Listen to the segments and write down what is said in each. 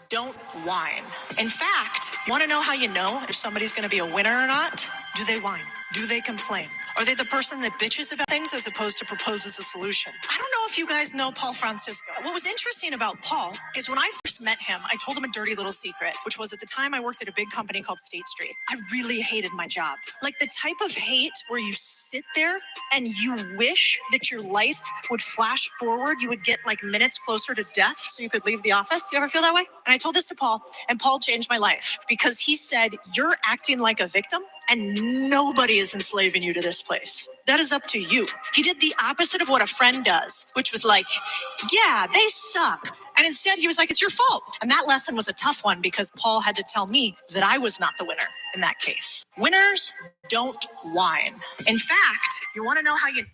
Don't whine. In fact, want to know how you know if somebody's going to be a winner or not? Do they whine? Do they complain? Are they the person that bitches about things as opposed to proposes a solution? I don't know if you guys know Paul Francisco. What was interesting about Paul is when I first met him, I told him a dirty little secret, which was at the time I worked at a big company called State Street. I really hated my job. Like the type of hate where you sit there and you wish that your life would flash forward. You would get like minutes closer to death so you could leave the office. You ever feel that way? And I told this to Paul, and Paul changed my life because he said, you're acting like a victim and nobody is enslaving you to this place. That is up to you. He did the opposite of what a friend does, which was like, yeah, they suck. And instead he was like, it's your fault. And that lesson was a tough one because Paul had to tell me that I was not the winner in that case. Winners don't whine. In fact, you want to know how you...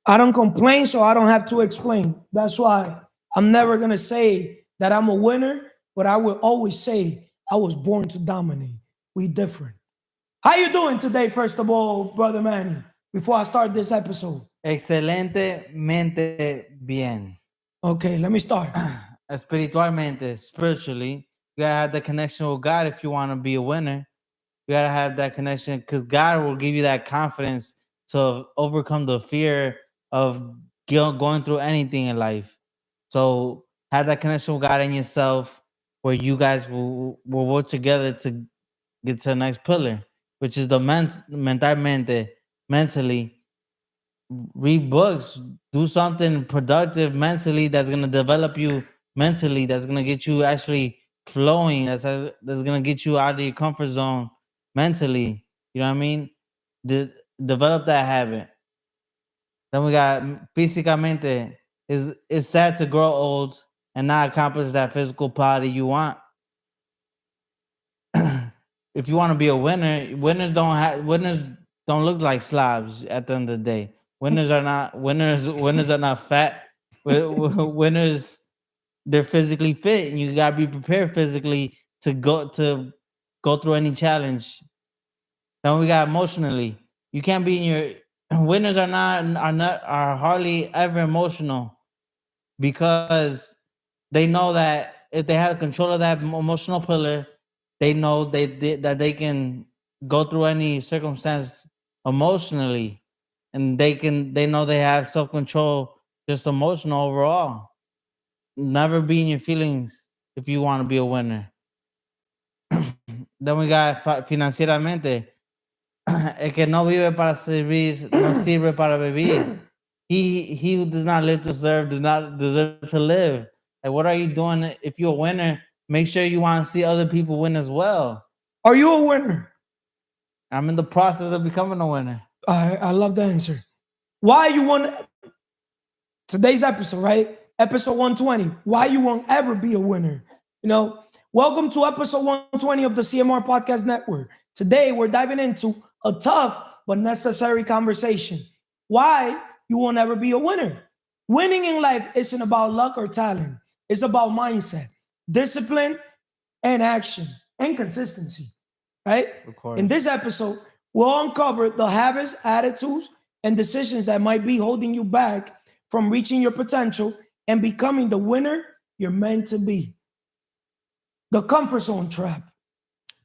I don't complain, so I don't have to explain. That's why I'm never going to say that I'm a winner, but I will always say I was born to dominate. We different. How you doing today, first of all, Brother Manny, before I start this episode? Excelentemente bien. Okay, let me start. Espiritualmente, spiritually, you gotta have the connection with God if you want to be a winner. You gotta have that connection because God will give you that confidence to overcome the fear of going through anything in life. So have that connection with God and yourself where you guys will work together to get to the next pillar, which is the mentalmente, mentally. Read books, do something productive mentally that's going to develop you mentally, that's going to get you actually flowing, that's going to get you out of your comfort zone mentally. You know what I mean? Develop that habit. Then we got físicamente. It's sad to grow old and not accomplish that physical quality you want. If you want to be a winner, winners don't look like slobs at the end of the day. Winners are not fat. Winners, they're physically fit, and you gotta be prepared physically to go through any challenge. Then we got emotionally. You can't be in your winners are hardly ever emotional because they know that if they have control of that emotional pillar, they know that they can go through any circumstance emotionally, and they know they have self-control, just emotional overall. Never be in your feelings if you want to be a winner. Then we got financieramente. El que no vive para servir, no sirve para vivir. He who does not live to serve does not deserve to live. Like, what are you doing? If you're a winner, make sure you want to see other people win as well. Are you a winner? I'm in the process of becoming a winner. I love the answer. Why you want today's episode, right? Episode 120. Why you won't ever be a winner? You know, welcome to episode 120 of the CMR Podcast Network. Today we're diving into a tough but necessary conversation. Why you won't ever be a winner? Winning in life isn't about luck or talent. It's about mindset, discipline, and action, and consistency, right? Of course. In this episode, we'll uncover the habits, attitudes, and decisions that might be holding you back from reaching your potential and becoming the winner you're meant to be. The comfort zone trap.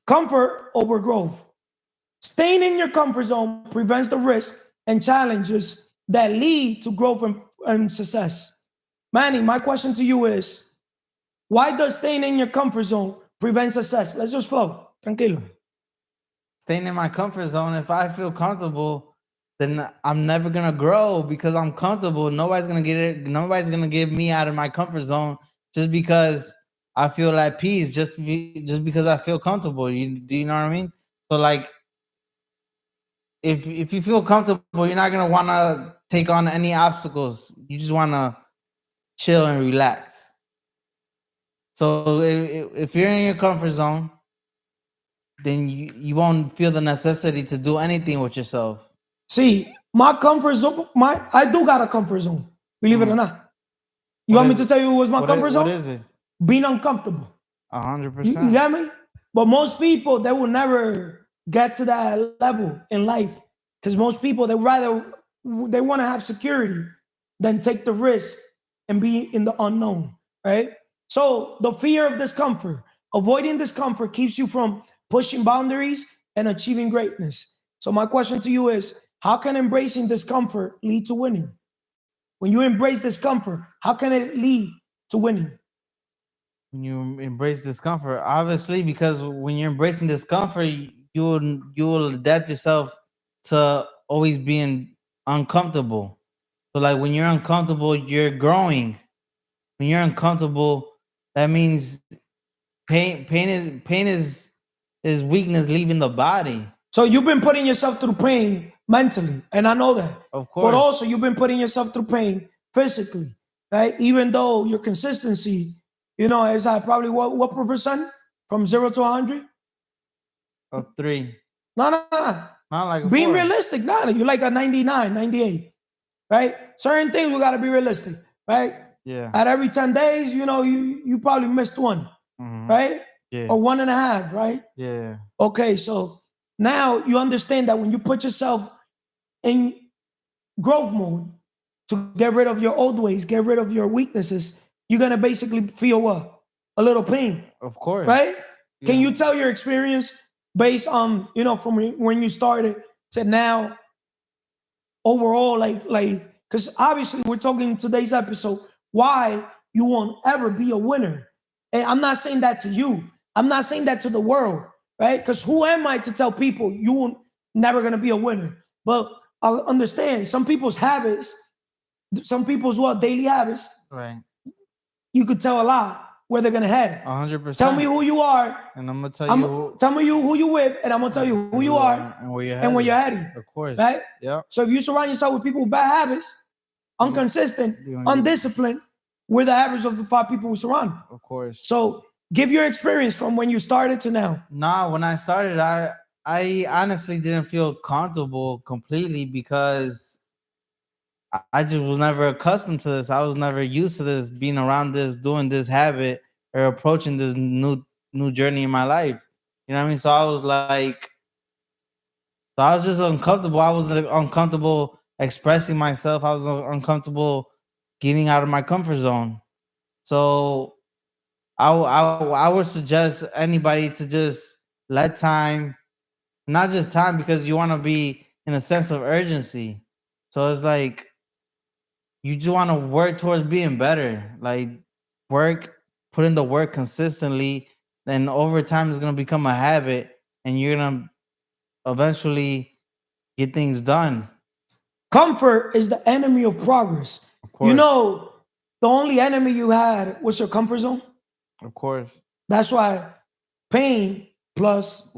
Comfort over growth. Staying in your comfort zone prevents the risk and challenges that lead to growth and success. Manny, my question to you is, why does staying in your comfort zone prevent success? Let's just flow. Tranquilo. Staying in my comfort zone, if I feel comfortable, then I'm never gonna grow because I'm comfortable. Nobody's gonna get me out of my comfort zone just because I feel at peace, just because I feel comfortable. Do you know what I mean? So like, if you feel comfortable, you're not gonna want to take on any obstacles. You just want to chill and relax. So if you're in your comfort zone, then you won't feel the necessity to do anything with yourself. See, my comfort zone, I do got a comfort zone, believe it or not. You want me to tell you what's my comfort zone? What is it? Being uncomfortable. 100%. You get me? But most people, they will never get to that level in life because most people, they want to have security than take the risk and be in the unknown, right? So the fear of discomfort, avoiding discomfort keeps you from pushing boundaries and achieving greatness. So my question to you is, how can embracing discomfort lead to winning? When you embrace discomfort, how can it lead to winning? When you embrace discomfort, obviously, because when you're embracing discomfort, you will adapt yourself to always being uncomfortable. So like when you're uncomfortable, you're growing. When you're uncomfortable, that means pain is weakness leaving the body. So you've been putting yourself through pain mentally, and I know that. Of But course. also you've been putting yourself through pain physically, right? Even though your consistency, is at probably what per percent from 0 to 100? A 3. No, no, no. Not like a Being 4. realistic, no, you're like a 99, 98, right? Certain things you gotta be realistic, right? Yeah. At every 10 days, you probably missed one, Mm-hmm. right? Yeah. Or 1.5, right? Yeah. Okay, so now you understand that when you put yourself in growth mode to get rid of your old ways, get rid of your weaknesses, you're gonna basically feel what? A little pain, Of course. right? Can Yeah. you tell your experience based on, from when you started to now overall, like, because obviously we're talking in today's episode why you won't ever be a winner. And I'm not saying that to you. I'm not saying that to the world, right? Because who am I to tell people you won't never gonna be a winner? But I'll understand some people's habits, some people's daily habits, Right. you could tell a lot where they're gonna head. 100%. Tell me who you are. And I'm gonna tell you Tell me who you with, and I'm gonna tell you who you are and where you're and where headed. you're heading. Of course. Right? Yeah. So if you surround yourself with people with bad habits, inconsistent, You're gonna get- undisciplined, we're the average of the 5 people we surround. Of course. So give your experience from when you started to now. Nah, when I started, I honestly didn't feel comfortable completely because I just was never accustomed to this. I was never used to this, being around this, doing this habit, or approaching this new journey in my life. You know what I mean? So I was just uncomfortable. I was uncomfortable expressing myself. I was uncomfortable getting out of my comfort zone. So I would suggest anybody to just let time, not just time, because you want to be in a sense of urgency. So it's like you just want to work towards being better. Like work, put in the work consistently, then over time it's gonna become a habit, and you're gonna eventually get things done. Comfort is the enemy of progress. Of course. You know, the only enemy you had was your comfort zone. Of course. That's why pain plus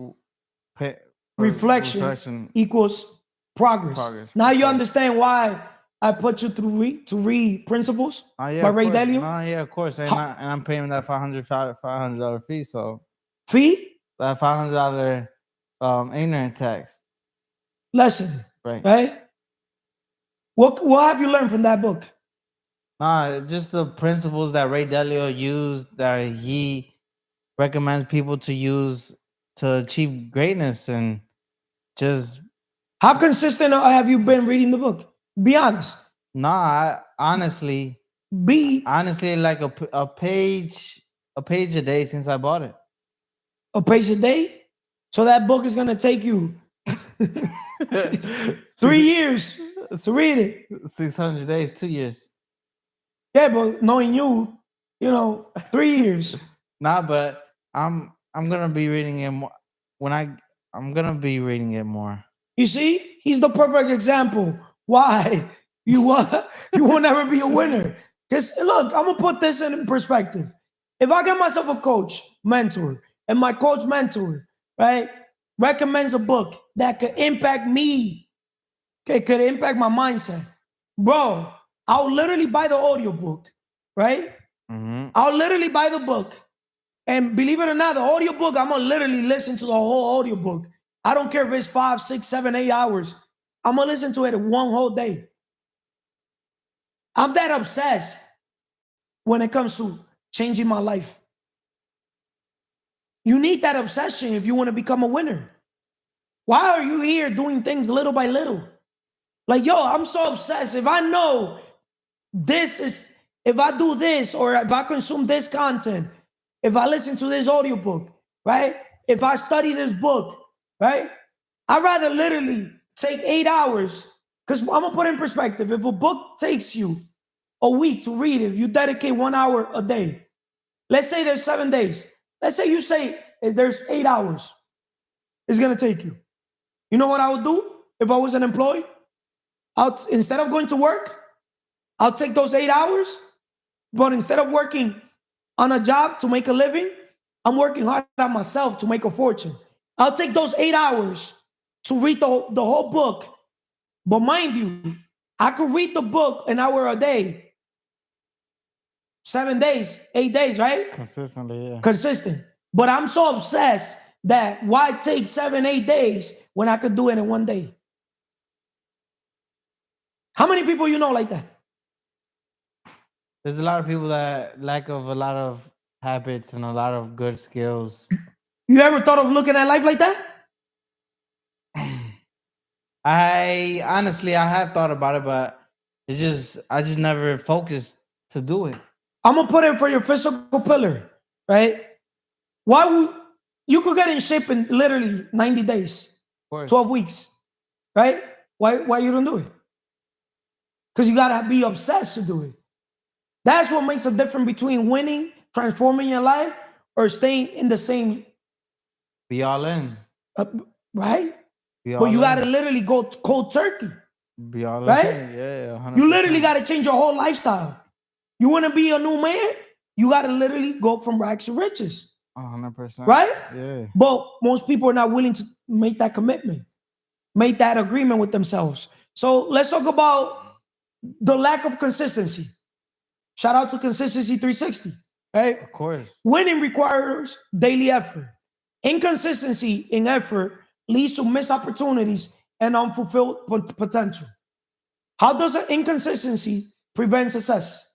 Pa- reflection equals progress. Now you understand why I put you through to read Principles Yeah, by of Ray course. Dalio. No, yeah, of course. And I'm paying that $500 fee. So Fee? that $500 ignorant tax. Lesson. Right. Right? What have you learned from that book? Nah, just the principles that Ray Dalio used, that he recommends people to use to achieve greatness, and just how consistent have you been reading the book? Be honest. Nah, honestly, like a page a day since I bought it. A page a day? So that book is gonna take you 3 years to read it. 600 days, 2 years. Yeah, but knowing you, 3 years. Nah, but I'm gonna be reading it more I'm gonna be reading it more. You see, he's the perfect example why you will never be a winner. Because look, I'm gonna put this in perspective. If I get myself a coach, mentor, and my coach mentor, right, recommends a book that could impact me, okay, could impact my mindset, bro, I'll literally buy the audiobook, right? Mm-hmm. I'll literally buy the book. And believe it or not, the audiobook, I'm gonna literally listen to the whole audiobook. I don't care if it's 5, 6, 7, 8 hours. I'm gonna listen to it one whole day. I'm that obsessed when it comes to changing my life. You need that obsession if you want to become a winner. Why are you here doing things little by little? Like, yo, I'm so obsessed. If I know this is if I do this, or if I consume this content, if I listen to this audiobook, right? If I study this book, right? I'd rather literally take 8 hours, because I'm gonna put it in perspective. If a book takes you a week to read, if you dedicate 1 hour a day, let's say there's 7 days. Let's say you say if there's 8 hours, it's gonna take you. You know what I would do if I was an employee? Instead of going to work, I'll take those 8 hours, but instead of working on a job to make a living, I'm working hard on myself to make a fortune. I'll take those 8 hours to read the whole book. But mind you, I could read the book an hour a day, 7 days, 8 days, right? Consistently, yeah. Consistent. But I'm so obsessed that why take 7, 8 days when I could do it in 1 day? How many people you know like that? There's a lot of people that lack of a lot of habits and a lot of good skills. You ever thought of looking at life like that? I honestly, I have thought about it, but I just never focused to do it. I'm gonna put it for your physical pillar, right? Why would you could get in shape in literally 90 days, 12 weeks, right? Why you don't do it? Because you gotta be obsessed to do it. That's what makes a difference between winning, transforming your life, or staying in the same. Be all in. Right? Be all But you in. gotta literally go cold turkey. Be all right? in. Yeah, 100%. You literally gotta change your whole lifestyle. You wanna be a new man? You gotta literally go from rags to riches. 100%. Right? Yeah. But most people are not willing to make that commitment, make that agreement with themselves. So let's talk about the lack of consistency. Shout out to Consistency 360, right? Of course. Winning requires daily effort. Inconsistency in effort leads to missed opportunities and unfulfilled potential. How does an inconsistency prevent success?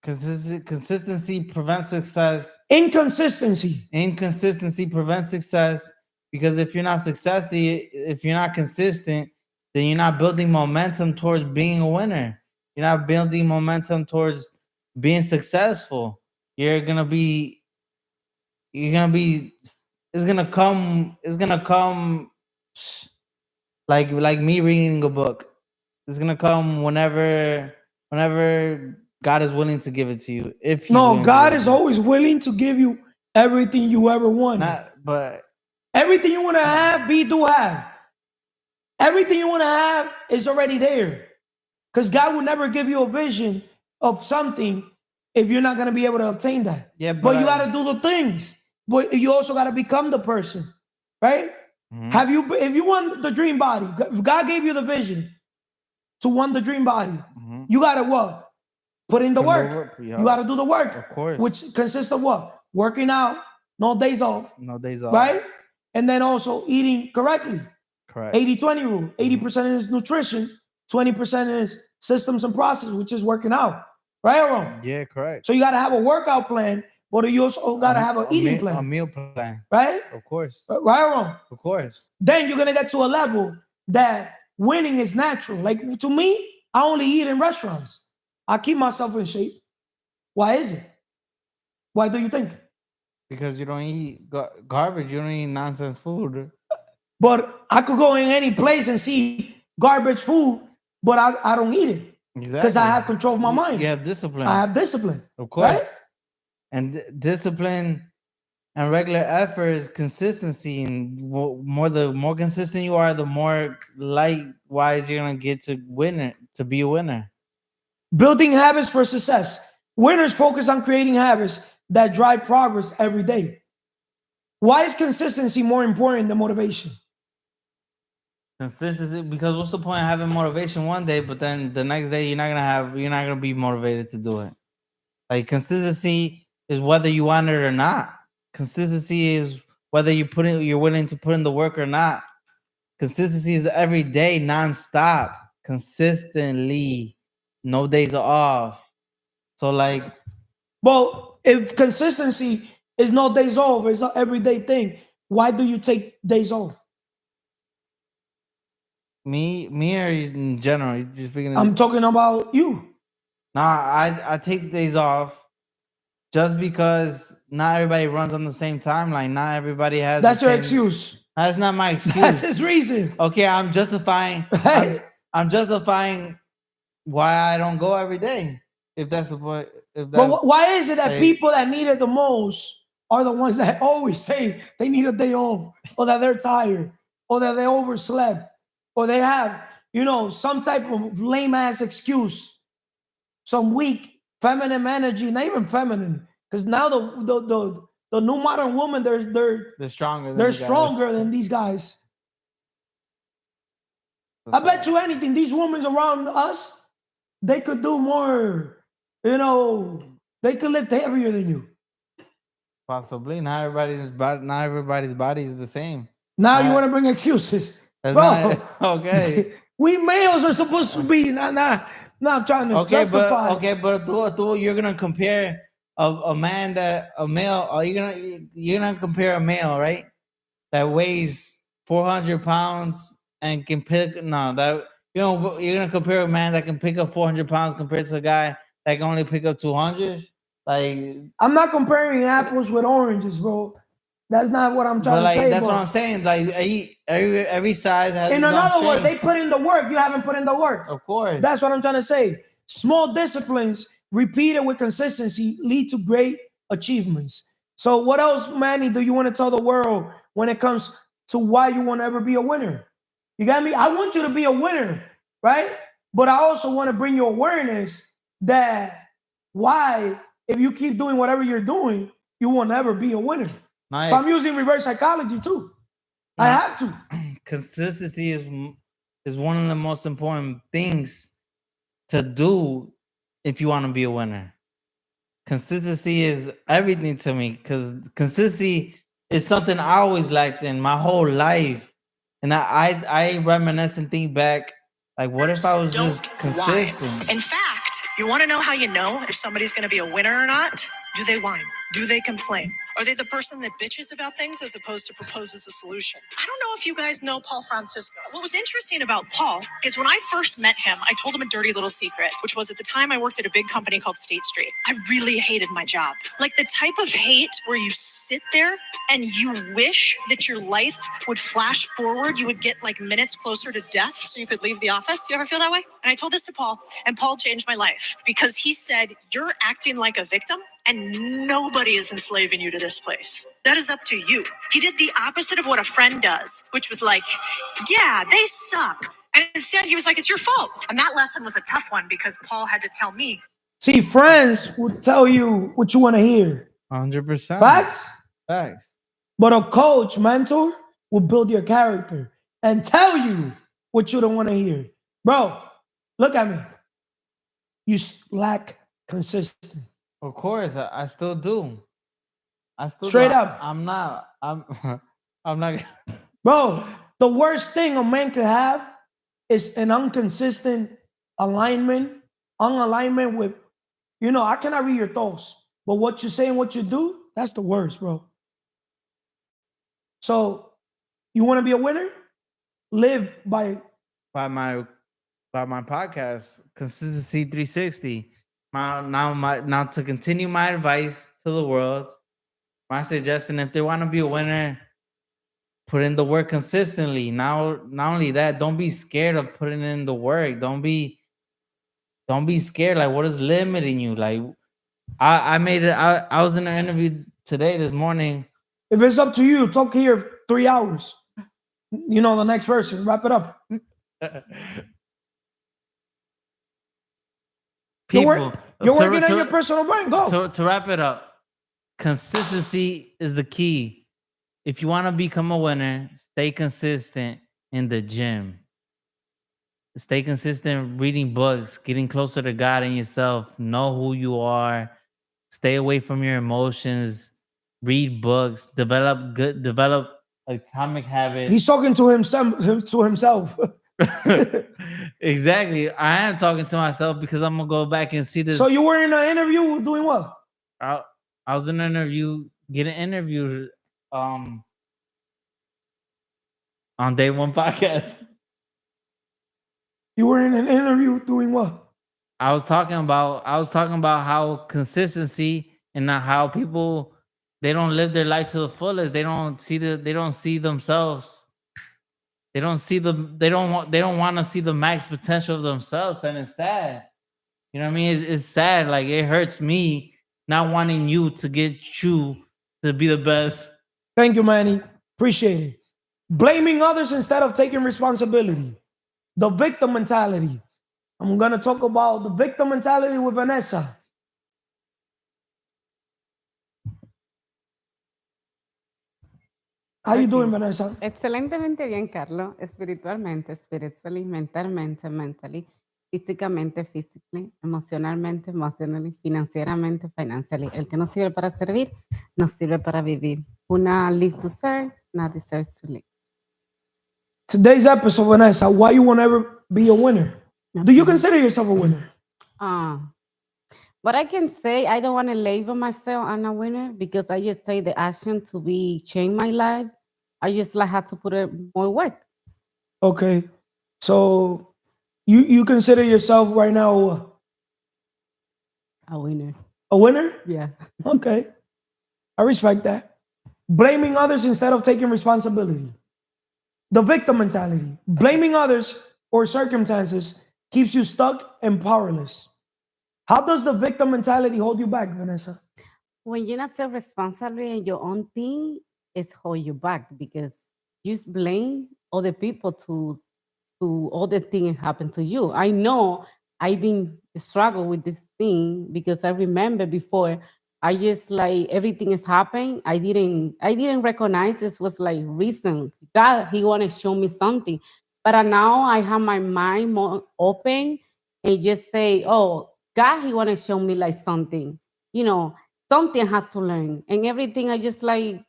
Consistency prevents success. Inconsistency prevents success, because if you're not successful, if you're not consistent, then you're not building momentum towards being a winner. You're not building momentum towards being successful. It's gonna come like me reading a book. It's gonna come whenever God is willing to give it to you. If he's No, willing God to is always willing to give you everything you ever wanted. but everything you want to have, do have. Everything you want to have is already there. Because God will never give you a vision of something if you're not going to be able to obtain that. Yeah, but you got to do the things. But you also got to become the person, right? Mm-hmm. If you want the dream body, if God gave you the vision to want the dream body, mm-hmm. you got to what? Put in the work. You got to do the work. Of course. Which consists of what? Working out, no days off. No days off. Right? And then also eating correctly. Correct. 80-20 rule. 80% is nutrition, 20% is systems and process, which is working out. Right or wrong? Yeah, correct. So you got to have a workout plan, but you also got to have an eating plan. A meal plan. Right? Of course. Right or wrong? Of course. Then you're going to get to a level that winning is natural. Like to me, I only eat in restaurants. I keep myself in shape. Why is it? Why do you think? Because you don't eat garbage. You don't eat nonsense food. But I could go in any place and see garbage food, but I don't eat it. Exactly. Because I have control of my mind. You have discipline. I have discipline. Of course. Right? And discipline and regular effort is consistency. And the more consistent you are, the more likewise you're going to get to be a winner. Building habits for success. Winners focus on creating habits that drive progress every day. Why is consistency more important than motivation? Consistency, because what's the point of having motivation one day, but then the next day you're not gonna be motivated to do it. Like consistency is whether you want it or not. Consistency is whether you're willing to put in the work or not. Consistency is every day, nonstop, consistently, no days off. So like, well, if consistency is no days off, it's an everyday thing, why do you take days off? Me or in general? I'm talking about you. I take days off just because not everybody runs on the same timeline. Not everybody has. That's the your same, excuse. That's not my That's excuse. his reason. Okay, I'm justifying. Hey. I'm justifying why I don't go every day. If that's the point. If But that's why is it that like, people that need it the most are the ones that always say they need a day off, or that they're tired, or that they overslept, or they have, some type of lame ass excuse, some weak feminine energy, not even feminine, because now the new modern woman, they're stronger than they're you guys. stronger than these guys. I bet you anything, these women around us, they could do more. They could lift heavier than you. Possibly not everybody's body is the same. Now you want to bring excuses, That's bro? not okay. We males are supposed to be not trying to justify. But you're gonna compare a male. Are you're gonna compare a male, right? That weighs 400 pounds and can pick you're gonna compare a man that can pick up 400 pounds compared to a guy that can only pick up 200. Like, I'm not comparing apples with oranges, bro. That's not what I'm trying but to say. that's But what I'm saying. Like every size has in its own other words, strength. they put in the work. You haven't put in the work. Of course. That's what I'm trying to say. Small disciplines repeated with consistency lead to great achievements. So, what else, Manny, do you want to tell the world when it comes to why you want to ever be a winner? You got me? I want you to be a winner, right? But I also want to bring you awareness that why, if you keep doing whatever you're doing, you will never be a winner. So I'm using reverse psychology too. I have to. Consistency is one of the most important things to do if you want to be a winner. Consistency is everything to me because consistency is something I always liked in my whole life. And I reminisce and think back, like, what if I was just consistent? Whine. In fact, you want to know how you know if somebody's going to be a winner or not? Do they whine? Do they complain? Are they the person that bitches about things as opposed to proposes a solution? I don't know if you guys know Paul Francisco. What was interesting about Paul is when I first met him, I told him a dirty little secret, which was at the time I worked at a big company called State Street. I really hated my job. Like the type of hate where you sit there and you wish that your life would flash forward. You would get like minutes closer to death so you could leave the office. You ever feel that way? And I told this to Paul, and Paul changed my life because he said, "You're acting like a victim and nobody is enslaving you to this place. That is up to you." He did the opposite of what a friend does, which was like, "Yeah, they suck." And instead he was like, "It's your fault." And that lesson was a tough one because Paul had to tell me. See, friends will tell you what you want to hear. 100%. Facts. But a coach, mentor, will build your character and tell you what you don't want to hear. Bro, look at me. You lack consistency. Of course, I still do. I still Straight do. up. I'm not. I'm not. Bro, the worst thing a man could have is an inconsistent unalignment with, I cannot read your thoughts, but what you say and what you do, that's the worst, bro. So, you want to be a winner? Live by my podcast, Consistency 360. Now to continue my advice to the world, my suggestion: if they want to be a winner, put in the work consistently. Now, not only that, don't be scared of putting in the work. Don't be scared. Like, what is limiting you? Like, I made it. I was in an interview this morning. If it's up to you, talk here 3 hours. The next person, wrap it up. People, you're working on your personal brand. Go. To wrap it up, consistency is the key. If you want to become a winner, stay consistent in the gym. Stay consistent reading books, getting closer to God and yourself. Know who you are. Stay away from your emotions. Read books. Develop atomic habits. He's talking to himself. Exactly. I am talking to myself because I'm gonna go back and see this. So you were in an interview doing what? I was in an interview, getting interviewed on Day One podcast. You were in an interview doing what? I was talking about how consistency and not how people they don't live their life to the fullest. They don't see themselves. They don't want to see the max potential of themselves, and it's sad. You know what I mean? It's sad. Like it hurts me not wanting you to get you to be the best. Thank you, Manny. Appreciate it. Blaming others instead of taking responsibility. The victim mentality. I'm going to talk about the victim mentality with Vanessa. How you doing, Vanessa? Excelentemente bien, Carlos. Espiritualmente, spiritually, mentalmente, mentally, físicamente, physically, emocionalmente, emotionally, financieramente, financially. El que no sirve para servir, no sirve para vivir. Una live to serve, not deserve to live. Today's episode, Vanessa, why you won't ever be a winner. Do you consider yourself a winner? But I can say I don't want to label myself as a winner because I just take the action to be change my life. I just like have to put in more work. Okay. So you consider yourself right now A winner. a winner? Yeah. Okay. I respect that. Blaming others instead of taking responsibility. The victim mentality. Blaming others or circumstances keeps you stuck and powerless. How does the victim mentality hold you back, Vanessa? When you're not self-responsible in your own thing, it's hold you back because you just blame other people to all the things happen to you. I know I've been struggle with this thing because I remember before I just like everything is happening. I didn't recognize this was like reason. God, He wanna show me something. But now I have my mind more open and just say, oh, God, He wanna show me like something. You know, something has to learn. And everything I just like,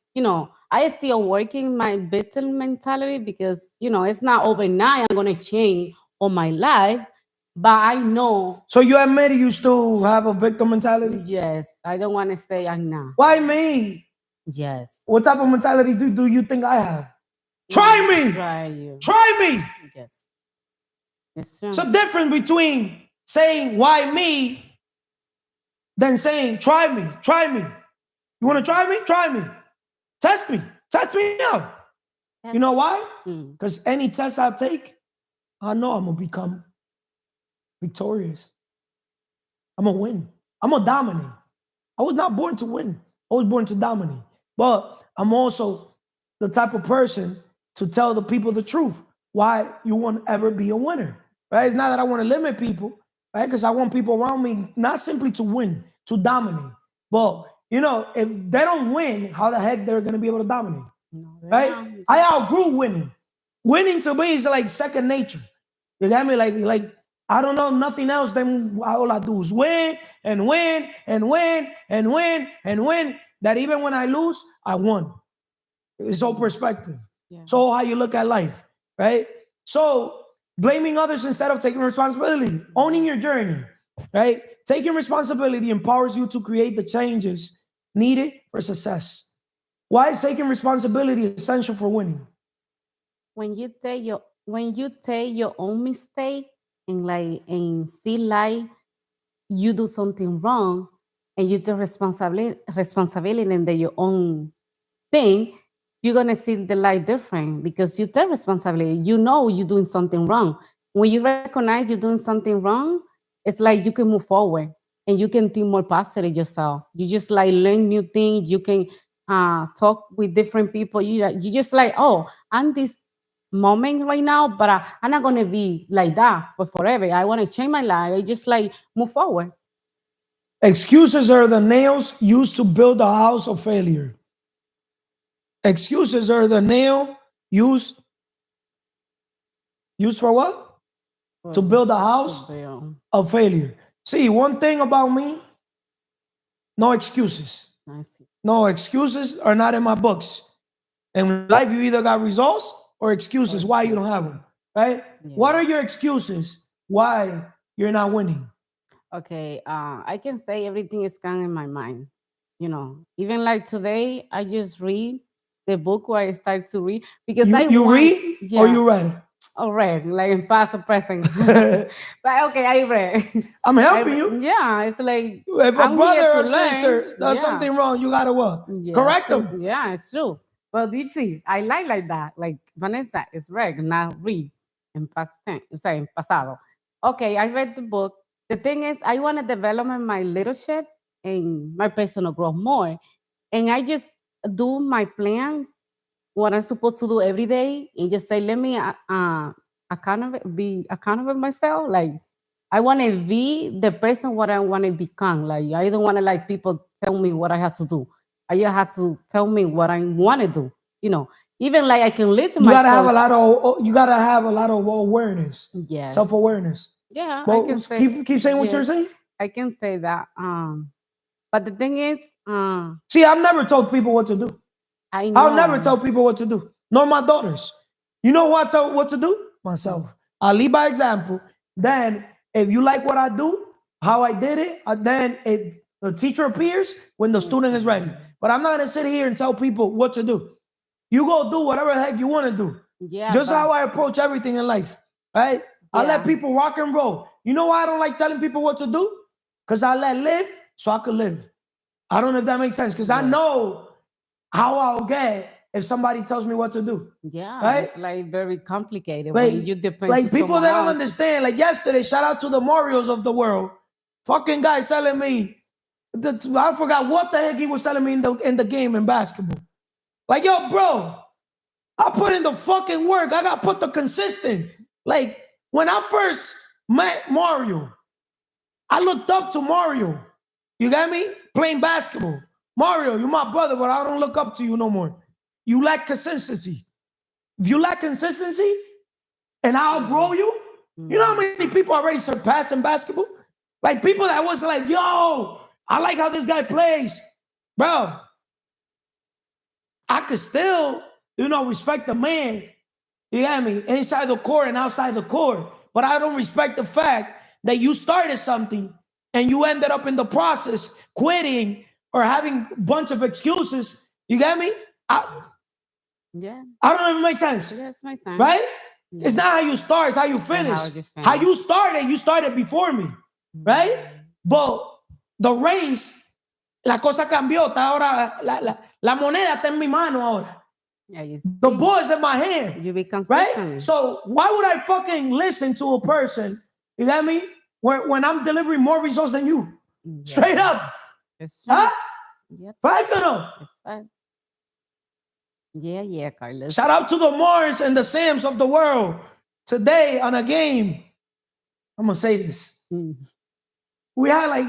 I still working my victim mentality because, it's not overnight I'm gonna change all my life. But I know, So you admit you still have a victim mentality? yes, I don't want to say I'm not. Why me? Yes. What type of mentality do you think I have? Try me! Try you. Try me! Yes. It's true. It's a difference between saying why me than saying try me, try me. You want to try me? Try me. Test me. Test me out. You know why? Because any test I take, I know I'm going to become victorious. I'm going to win. I'm going to dominate. I was not born to win. I was born to dominate. But I'm also the type of person to tell the people the truth. Why you won't ever be a winner, right? It's not that I want to limit people, right? Because I want people around me not simply to win, to dominate. But, if they don't win, how the heck they're going to be able to dominate, right? I outgrew winning. Winning to me is like second nature. You got me? Like I don't know nothing else than all I do is win and win and win and win and win. That even when I lose, I won. It's all perspective. Yeah. So how you look at life, right? So blaming others instead of taking responsibility, owning your journey, right? Taking responsibility empowers you to create the changes needed for success. Why is taking responsibility essential for winning? When you take your own mistake and see like you do something wrong and you take responsibility in your own thing, you're gonna see the light different because you take responsibility. You know you're doing something wrong. When you recognize you're doing something wrong, it's like you can move forward and you can think more positive yourself. You just like learn new things. You can talk with different people. You just like, oh, I'm this moment right now, but I'm not gonna be like that for forever. I want to change my life. I just like move forward. Excuses are the nails used to build a house of failure. Excuses are the nail used for what? To build a house of failure. See, one thing about me, no excuses. I see. No excuses are not in my books. In life, you either got results or excuses why you don't have them, right? Yeah. What are your excuses why you're not winning? Okay, I can say everything is coming in my mind. Even like today, I just read the book where I start to read because you read or you read? Oh, red, like in past or present. But okay, I read. I'm helping you. Yeah, it's like If a I'm here brother to or sister learn. does Yeah. something wrong, you gotta what? Yeah, Correct them. Yeah, it's true. But you see, I like that. Like Vanessa is reg, not read in past tense. Sorry, in pasado. Okay, I read the book. The thing is, I want to develop my leadership and my personal growth more. And I just do my plan, what I'm supposed to do every day, and just say, let me be accountable myself. Like I want to be the person what I want to become. Like I don't want to like people tell me what I have to do. I just have to tell me what I want to do. You know, even like I can listen. You My gotta have a coach. lot of. You gotta have a lot of awareness. Yes. Self-awareness. Yeah, I Well, can say. keep saying what yes, you're saying. I can say that. But the thing is, See, I've never told people what to do. I know. I'll never tell people what to do, nor my daughters. You know what I tell what to do? Myself. I lead by example. Then, if you like what I do, how I did it, then if the teacher appears when the student is ready. But I'm not gonna sit here and tell people what to do. You go do whatever the heck you want to do. Yeah. Just how I approach everything in life, right? I let people rock and roll. You know why I don't like telling people what to do? Because I let live so I could live. I don't know if that makes sense. Because I know how I'll get if somebody tells me what to do. Yeah, right? it's like very complicated Like, when you depend like to people that don't someone else. understand. Like yesterday, shout out to the Marios of the world. Fucking guy selling me. I forgot what the heck he was selling me in the game in basketball. Like, yo, bro, I put in the fucking work. I got put the consistent. Like, when I first met Mario, I looked up to Mario. You got me? Playing basketball. Mario, you're my brother, but I don't look up to you no more. You lack consistency. If you lack consistency and I'll grow you, you know how many people already surpassed in basketball? Like people that was like, yo, I like how this guy plays. Bro, I could still, respect the man, you got me, inside the court and outside the court. But I don't respect the fact that you started something and you ended up in the process quitting or having a bunch of excuses. You got me? Yeah. I don't know if it makes sense. Yes, makes sense. Right? Yeah. It's not how you start, it's how you finish. How you started before me. Right? But the race, la cosa cambió. Está ahora, la moneda está en mi mano ahora. Yeah, the ball is in my hand. You be consistent. Right? So why would I fucking listen to a person, you got me, when I'm delivering more results than you? Yeah. Straight up. It's true. Huh? Yep. Facts or no? It's fact. Yeah, Carlos. Shout out to the Morris and the Sams of the world. Today on a game, I'm going to say this. We had like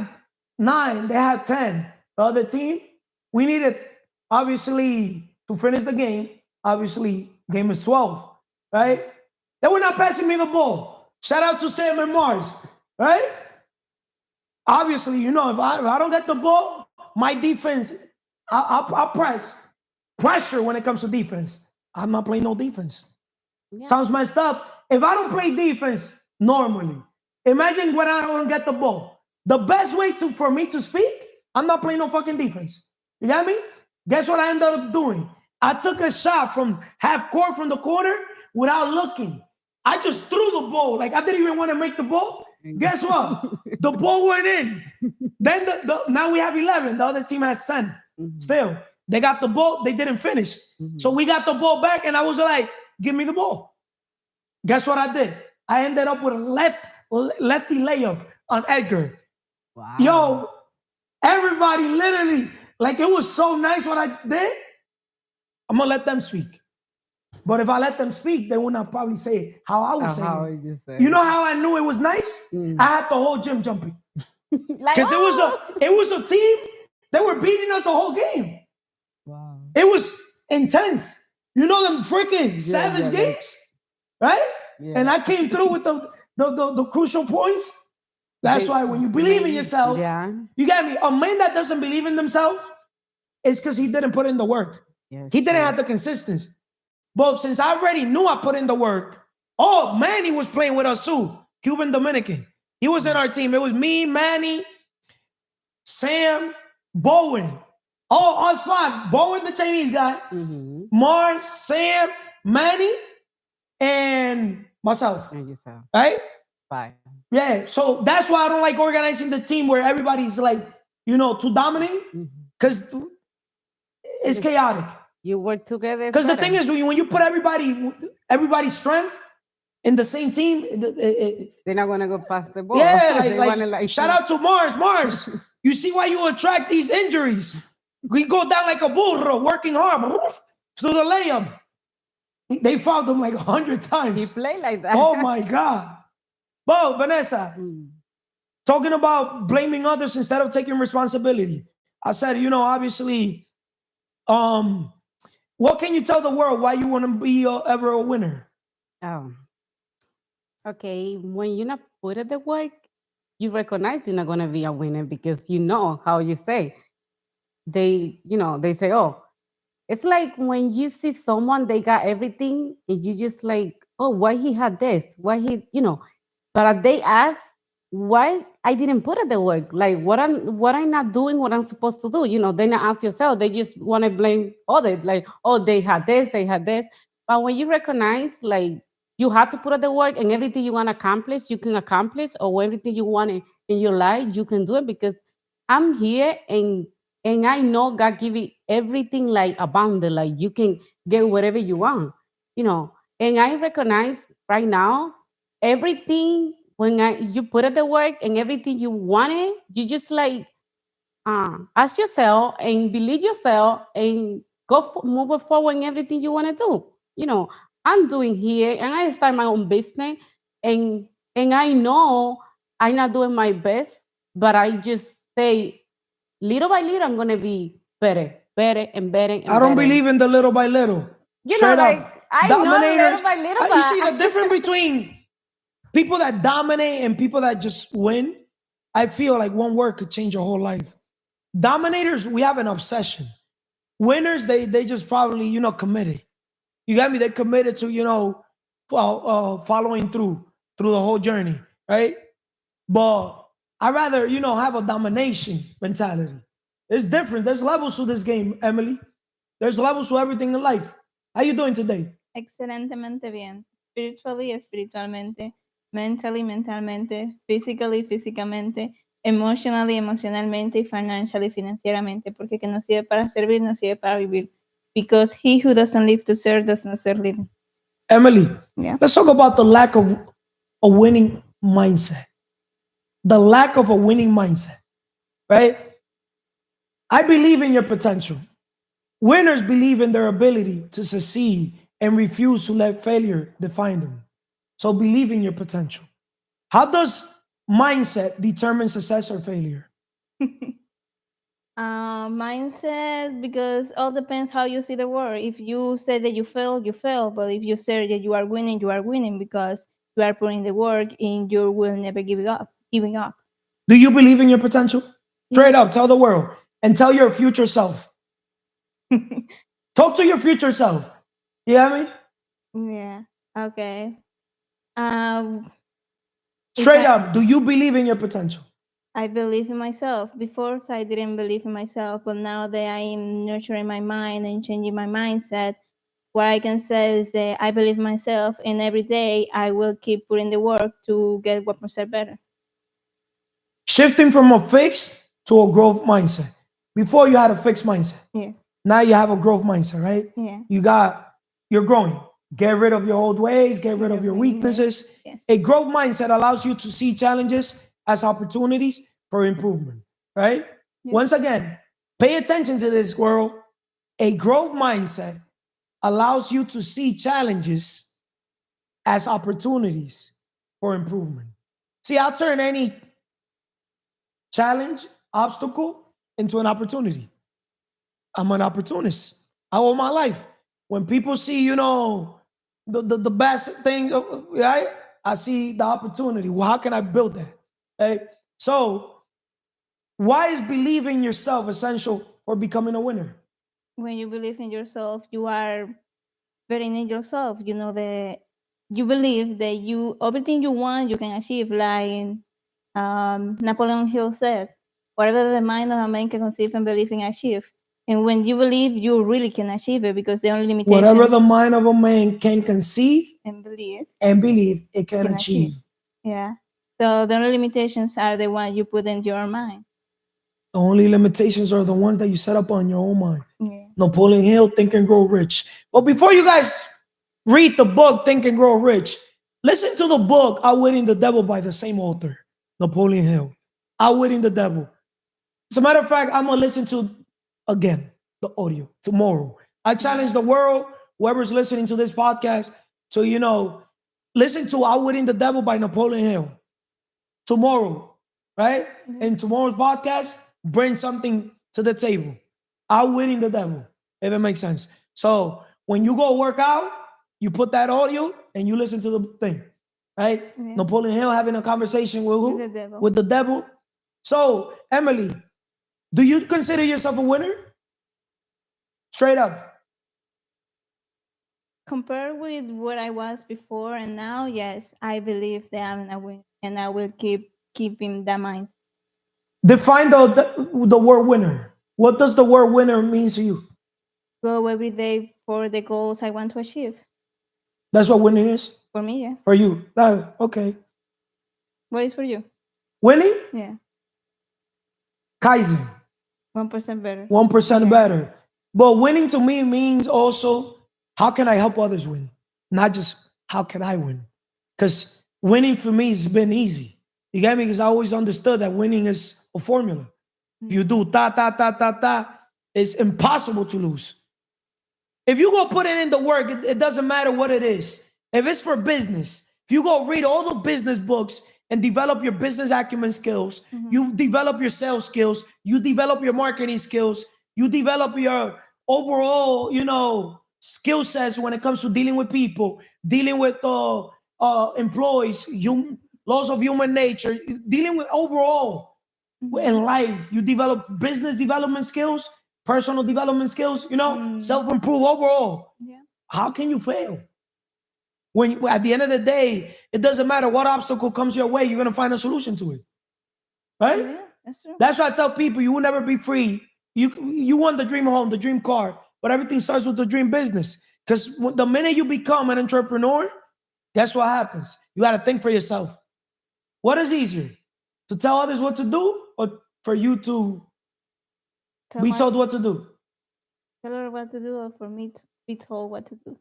9, they had 10. The other team, we needed, obviously, to finish the game. Obviously, game is 12, right? They were not passing me the ball. Shout out to Sam and Mars, right? Obviously, if I don't get the ball, my defense, I'll press. Pressure when it comes to defense. I'm not playing no defense. Yeah. Sounds messed up. If I don't play defense normally, imagine when I don't get the ball. The best way for me to speak, I'm not playing no fucking defense. You got me? Guess what I ended up doing? I took a shot from half court from the corner without looking. I just threw the ball. Like I didn't even want to make the ball. Guess what? The ball went in. Then now we have 11. The other team has 10. Still. They got the ball. They didn't finish. So we got the ball back, and I was like, give me the ball. Guess what I did? I ended up with a lefty layup on Edgar. Wow. Yo, everybody literally, like it was so nice what I did. I'm going to let them speak. But if I let them speak, they would not probably say it how I was saying it. You know how I knew it was nice? I had the whole gym jumping. Because it was a team. They were beating us the whole game. Wow. It was intense. You know them freaking savage games? Right? Yeah. And I came through with the crucial points. That's why when you believe in yourself, you got me. A man that doesn't believe in themselves is because he didn't put in the work. Yes, he didn't have the consistency. But since I already knew I put in the work, Manny was playing with us too. Cuban Dominican. He was in our team. It was me, Manny, Sam, Bowen. Us 5. Bowen, the Chinese guy. Mars, Sam, Manny, and myself, And yourself. right? Bye. Yeah. So that's why I don't like organizing the team where everybody's like, to dominate, because it's chaotic. You work together. Because the thing is, when you put everybody's strength in the same team, they're not gonna go past the ball. yeah, They wanna, shout out to Mars. Mars, you see why you attract these injuries? We go down like a burro, working hard to the layup. They fouled him like 100 times. He played like that. Oh my God. But Vanessa, talking about blaming others instead of taking responsibility. I said, obviously, what can you tell the world why you want to be ever a winner? Oh. Okay, when you not put in the work, you recognize you're not gonna be a winner because you know how you say. They say, oh, it's like when you see someone they got everything and you just like, oh, why he had this? Why but they ask why I didn't put in the work. Like what I'm not doing what I'm supposed to do. They not ask yourself. They just want to blame others. Like, oh, they had this, they had this. But when you recognize like you have to put in the work and everything you want to accomplish, you can accomplish, or everything you want in your life, you can do it because I'm here and I know God give you everything like abundant, like you can get whatever you want, And I recognize right now everything when you put it the work and everything you wanted, you just like ask yourself and believe yourself and move forward in everything you want to do. I'm doing here and I start my own business and I know I'm not doing my best, but I just say little by little I'm gonna be better and better and I don't better. believe in the little by little. Straight up. I Dominators. know little by little, You see the difference between people that dominate and people that just win? I feel like one word could change your whole life. Dominators, we have an obsession. Winners, they just probably, committed. You got me? They're committed to, following through the whole journey, right? But I rather, have a domination mentality. It's different. There's levels to this game, Emily. There's levels to everything in life. How you doing today? Excelentemente bien. Spiritually, espiritualmente. Mentally, mentalmente. Physically, físicamente. Emotionally, emocionalmente. Y financially, financieramente. Porque que no sirve para servir, no sirve para vivir. Because he who doesn't live to serve does not serve living. Emily, Yeah. let's talk about the lack of a winning mindset. The lack of a winning mindset, right? I believe in your potential. Winners believe in their ability to succeed and refuse to let failure define them. So believe in your potential. How does mindset determine success or failure? Mindset, because all depends how you see the world. If you say that you fail, you fail. But if you say that you are winning because you are putting the work and you will never give up. Giving up. Do you believe in your potential? Straight up, tell the world and tell your future self. Talk to your future self. You hear me? Yeah. Okay. Straight up, do you believe in your potential? I believe in myself. Before, I didn't believe in myself, but now that I am nurturing my mind and changing my mindset, what I can say is that I believe in myself, and every day I will keep putting the work to get 1% better. Shifting from a fixed to a growth mindset. Before you had a fixed mindset. Yeah. Now you have a growth mindset, right? Yeah. You're growing. Get rid of your old ways, get rid of your weaknesses. Yes. A growth mindset allows you to see challenges as opportunities for improvement, right? Yeah. Once again, pay attention to this, world. A growth mindset allows you to see challenges as opportunities for improvement. See, I'll turn any challenge, obstacle into an opportunity. I'm an opportunist. I owe my life. When people see, the best things, right? I see the opportunity. Well, how can I build that? Right? So, why is believing yourself essential for becoming a winner? When you believe in yourself, you are betting in yourself. You know that you believe that everything you want, you can achieve. Like Napoleon Hill said, whatever the mind of a man can conceive and believe in, achieve. And when you believe, you really can achieve it, because the only limitations Whatever the mind of a man can conceive and believe and believe, it can can achieve. achieve. Yeah. So the only limitations are the one you put in your mind. The only limitations are the ones that you set up on your own mind. Yeah. Napoleon Hill, Think and Grow Rich. But before you guys read the book, Think and Grow Rich, listen to the book, Outwitting the Devil by the same author, Napoleon Hill. Outwitting the Devil. As a matter of fact, I'm going to listen to, again, the audio tomorrow. I challenge the world, whoever's listening to this podcast, to, listen to Outwitting the Devil by Napoleon Hill tomorrow, right? In tomorrow's podcast, bring something to the table. Outwitting the Devil, if it makes sense. So when you go work out, you put that audio and you listen to the thing, right? Yeah. Napoleon Hill having a conversation with who? With the devil. With the devil. So, Emily, do you consider yourself a winner? Straight up. Compared with what I was before and now, yes, I believe that I'm a winner, and I will keeping that mindset. Define the word winner. What does the word winner mean to you? Go every day for the goals I want to achieve. That's what winning is For me, yeah. for you. Okay. What is for you? Winning? Yeah. Kaizen. 1% better. 1% Yeah. better. But winning to me means also, how can I help others win? Not just how can I win? Because winning for me has been easy. You get me? Because I always understood that winning is a formula. If you do ta, ta, ta, ta, ta, it's impossible to lose. If you go put it in the work, it doesn't matter what it is. If it's for business, if you go read all the business books and develop your business acumen skills, you develop your sales skills, you develop your marketing skills, you develop your overall, skill sets when it comes to dealing with people, dealing with employees, laws of human nature, dealing with overall in life. You develop business development skills, personal development skills, self-improve overall. Yeah. How can you fail? When at the end of the day, it doesn't matter what obstacle comes your way, you're gonna find a solution to it. Right? Yeah, that's true. That's why I tell people you will never be free. You want the dream home, the dream car, but everything starts with the dream business. Because the minute you become an entrepreneur, guess what happens? You got to think for yourself. What is easier? To tell others what to do, or for you to be told what to do? Tell her what to do, or for me to be told what to do.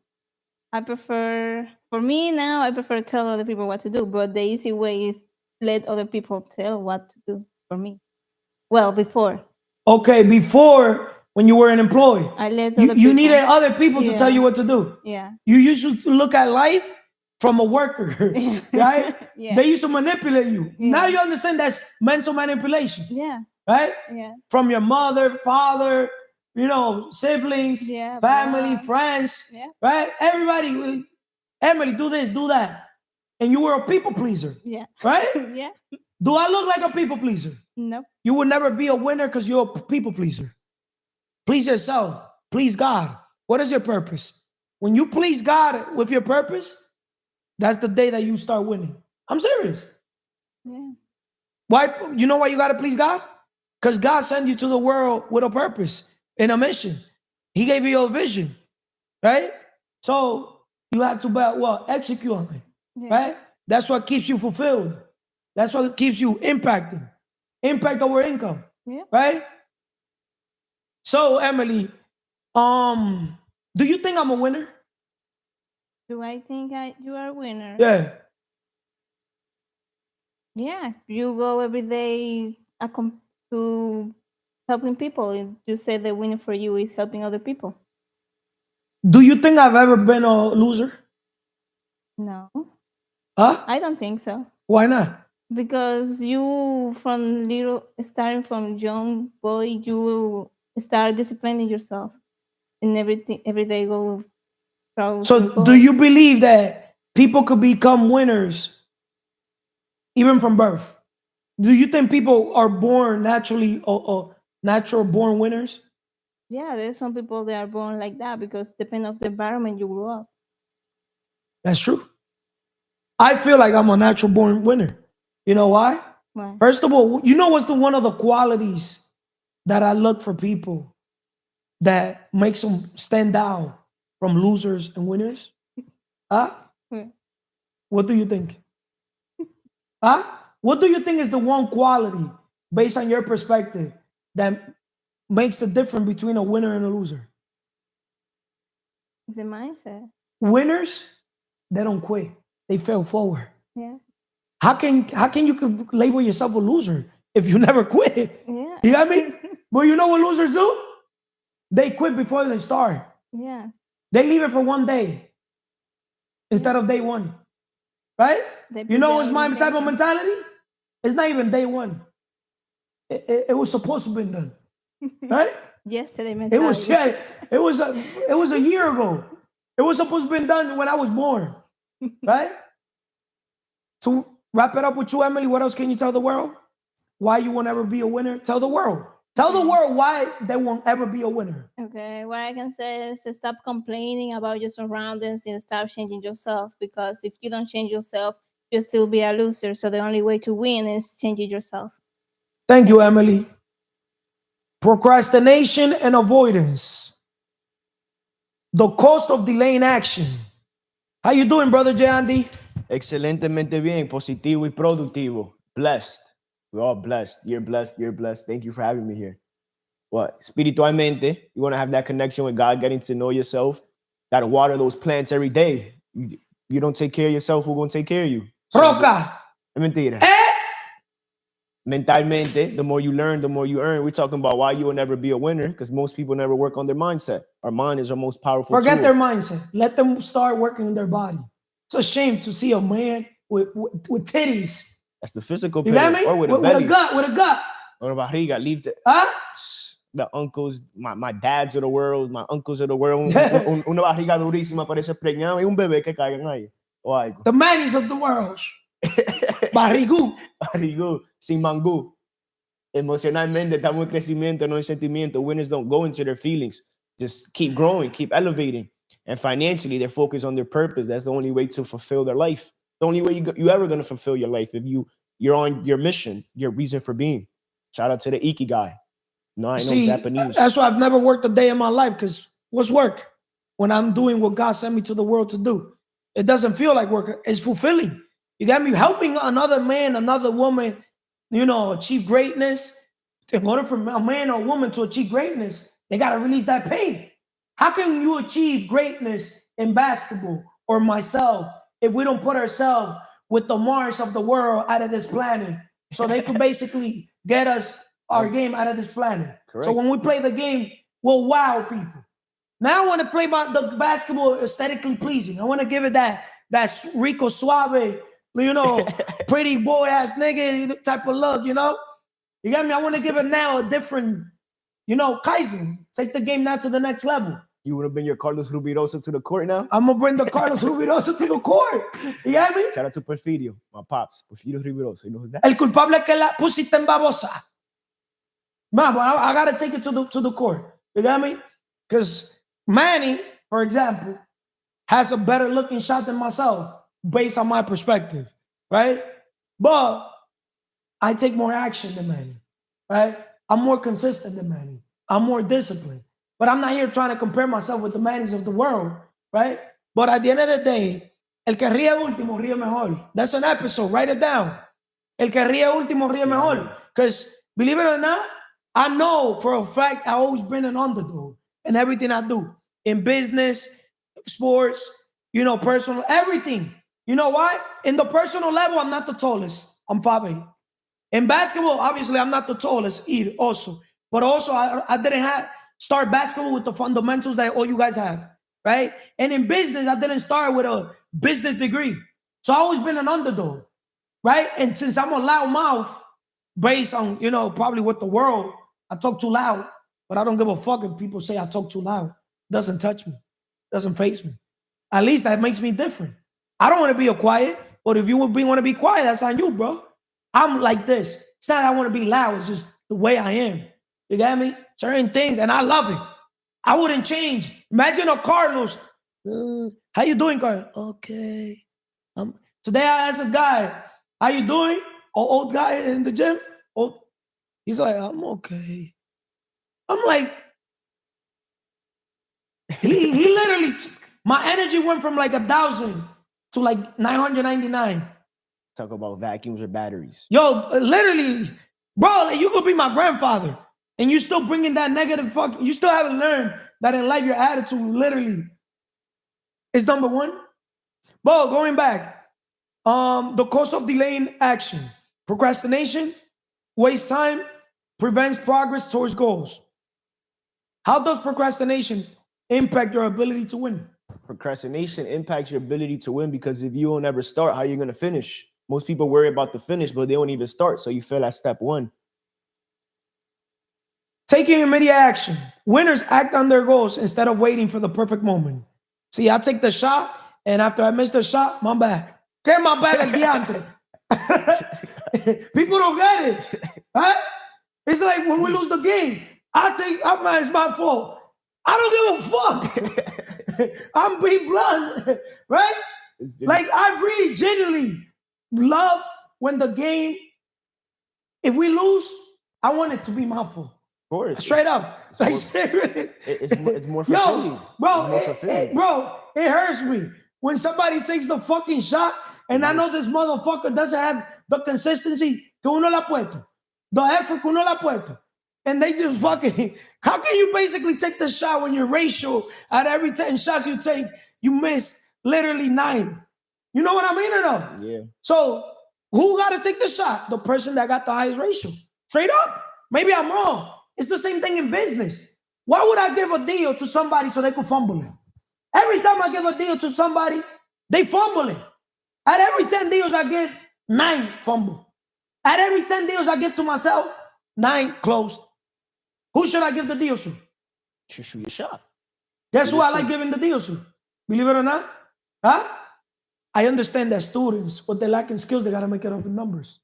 For me now, I prefer tell other people what to do, but the easy way is let other people tell what to do for me. Well, before. Okay, before, when you were an employee, I let you other people. needed other people to tell Yeah. you what to do. Yeah. You used to look at life from a worker, right? Yeah. They used to manipulate you. Yeah. Now you understand that's mental manipulation, Yeah. right? Yes. From your mother, father, siblings, Yeah, family, boss. friends, Yeah. right? Everybody, Emily, do this, do that. And you were a people pleaser, Yeah. right? Yeah. Do I look like a people pleaser? No. You will never be a winner because you're a people pleaser. Please yourself. Please God. What is your purpose? When you please God with your purpose, that's the day that you start winning. I'm serious. Yeah. Why? You know why you got to please God? Because God sent you to the world with a purpose and a mission. He gave you a vision, right? So you have to execute on it, Yeah. right? That's what keeps you fulfilled. That's what keeps you impacting. Impact over income, Yeah. right? So Emily, do you think I'm a winner? Do I think you are a winner? Yeah. Yeah. You go every day to helping people. And you said the winning for you is helping other people. Do you think I've ever been a loser? No, Huh? I don't think so. Why not? Because you, starting from young boy, you start disciplining yourself, and everything every day go through So your do you goals. believe that people could become winners even from birth? Do you think people are born naturally or natural born winners? Yeah, there's some people that are born like that because depending of the environment you grew up. That's true. I feel like I'm a natural born winner. You know why? Why? First of all, you know what's one of the qualities that I look for people that makes them stand out from losers and winners? Huh? Hmm. What do you think? Huh? What do you think is the one quality, based on your perspective, that makes the difference between a winner and a loser? The mindset. Winners, they don't quit. They fail forward. Yeah. How can you label yourself a loser if you never quit? Yeah. You got me? But you know what losers do? They quit before they start. Yeah. They leave it for one day instead of day one. Right? They You put know their what's my type of limitations. mentality? It's not even day one. It was supposed to be done. Right? Yesterday It was mentality. it was a year ago. It was supposed to be done when I was born. Right? To wrap it up with you, Emily, what else can you tell the world? Why you won't ever be a winner? Tell the world. Tell the world why they won't ever be a winner. Okay, what I can say is to stop complaining about your surroundings and stop changing yourself, because if you don't change yourself, you'll still be a loser. So the only way to win is changing yourself. Thank you, Emily. Procrastination and avoidance. The cost of delaying action. How you doing, brother J. Andy? Excelentemente bien, positivo y productivo. Blessed. We're all blessed. You're blessed. You're blessed. Thank you for having me here. What? Espiritualmente, you want to have that connection with God, getting to know yourself. Got to water those plants every day. You don't take care of yourself, who's going to take care of you? So, Roca. mentira. Mentalmente, the more you learn, the more you earn. We're talking about why you will never be a winner, because most people never work on their mindset. Our mind is our most powerful Forget tool. their mindset. Let them start working on their body. It's a shame to see a man with titties. That's the physical You got pillar. me? Or with a belly. With a gut. Or a barriga. Leave the... Huh? The uncles, my dads of the world, my uncles of the world, una barriga durísima, parece preñado y un bebé que caigan ahí o algo. The manis of the world. Barrigú. Barrigú, sin mangú. Emocionalmente estamos en crecimiento, no en sentimiento. Winners don't go into their feelings. Just keep growing, keep elevating. And financially, they're focused on their purpose. That's the only way to fulfill their life. The only way you ever going to fulfill your life if you're on your mission, your reason for being. Shout out to the Ikigai. No, I know Japanese. That's why I've never worked a day in my life, because what's work when I'm doing what God sent me to the world to do? It doesn't feel like work. It's fulfilling. You got me helping another man, another woman, achieve greatness. In order for a man or a woman to achieve greatness, they got to release that pain. How can you achieve greatness in basketball or myself if we don't put ourselves with the Mars of the world out of this planet so they could basically get us our game out of this planet? Correct. So when we play the game, we'll wow people. Now I want to play the basketball aesthetically pleasing. I want to give it that rico suave, pretty boy ass nigga type of look, You got me? I want to give it now a different, Kaizen. Take the game now to the next level. You would have been your Carlos Rubirosa to the court now? I'm going to bring the Carlos Rubirosa to the court. You got me? Shout out to Porfirio, my pops. Porfirio Rubirosa. You know who's that? El culpable es que la pusiste en babosa. Man, but I got to take it to the court. You got me? Because Manny, for example, has a better looking shot than myself based on my perspective, right? But I take more action than Manny, right? I'm more consistent than Manny. I'm more disciplined. But I'm not here trying to compare myself with the Mannys of the world, right? But at the end of the day, el que ríe último ríe mejor. That's an episode. Write it down. El que ríe último ríe mejor. Because believe it or not, I know for a fact I've always been an underdog in everything I do. In business, sports, personal, everything. You know why? In the personal level, I'm not the tallest. I'm 5'8". In basketball, obviously, I'm not the tallest either also. But also, I didn't start basketball with the fundamentals that all you guys have, right? And in business, I didn't start with a business degree. So I've always been an underdog, right? And since I'm a loud mouth, based on, probably what the world, I talk too loud, but I don't give a fuck if people say I talk too loud. Doesn't touch me. Doesn't faze me. At least that makes me different. I don't want to be a quiet, but if you want to be quiet, that's on you, bro. I'm like this. It's not that I want to be loud. It's just the way I am. You got me? Certain things, and I love it. I wouldn't change. Imagine a Carlos. How you doing, Carlos? Okay. Today I asked a guy, how you doing? An old guy in the gym. He's like, I'm okay. I'm like, literally, my energy went from like 1,000 to like 999. Talk about vacuums or batteries. Yo, literally, bro, like you could be my grandfather and you still bringing that negative fuck. You still haven't learned that in life your attitude literally is number one. Bro, going back, the cost of delaying action, procrastination, waste time, prevents progress towards goals. How does procrastination impact your ability to win? Procrastination impacts your ability to win because if you don't ever start, how are you going to finish? Most people worry about the finish, but they don't even start. So you fail at step one. Taking immediate action. Winners act on their goals instead of waiting for the perfect moment. See, I take the shot, and after I miss the shot, my bad. Get my bad al diantre. People don't get it. Right? It's like when we lose the game, it's my fault. I don't give a fuck. I'm being blunt, right? Like I really genuinely love when the game, if we lose, I want it to be my fault. Of course. Straight up. It's more fulfilling. Yo, bro, it hurts me when somebody takes the fucking shot and I know this motherfucker doesn't have the consistency que uno le ha puesto, the effort que uno le ha puesto. And they just fucking, how can you basically take the shot when your ratio out of every 10 shots you take, you miss literally 9? You know what I mean or no? Yeah. So who got to take the shot? The person that got the highest ratio. Straight up. Maybe I'm wrong. It's the same thing in business. Why would I give a deal to somebody so they could fumble it? Every time I give a deal to somebody, they fumble it. At every 10 deals I give, 9 fumble. At every 10 deals I give to myself, 9 closed. Who should I give the deals to? Should shoot your shot. Guess who I like giving the deals to? Believe it or not? Huh? I understand that students, what they lack in skills, they got to make it up in numbers.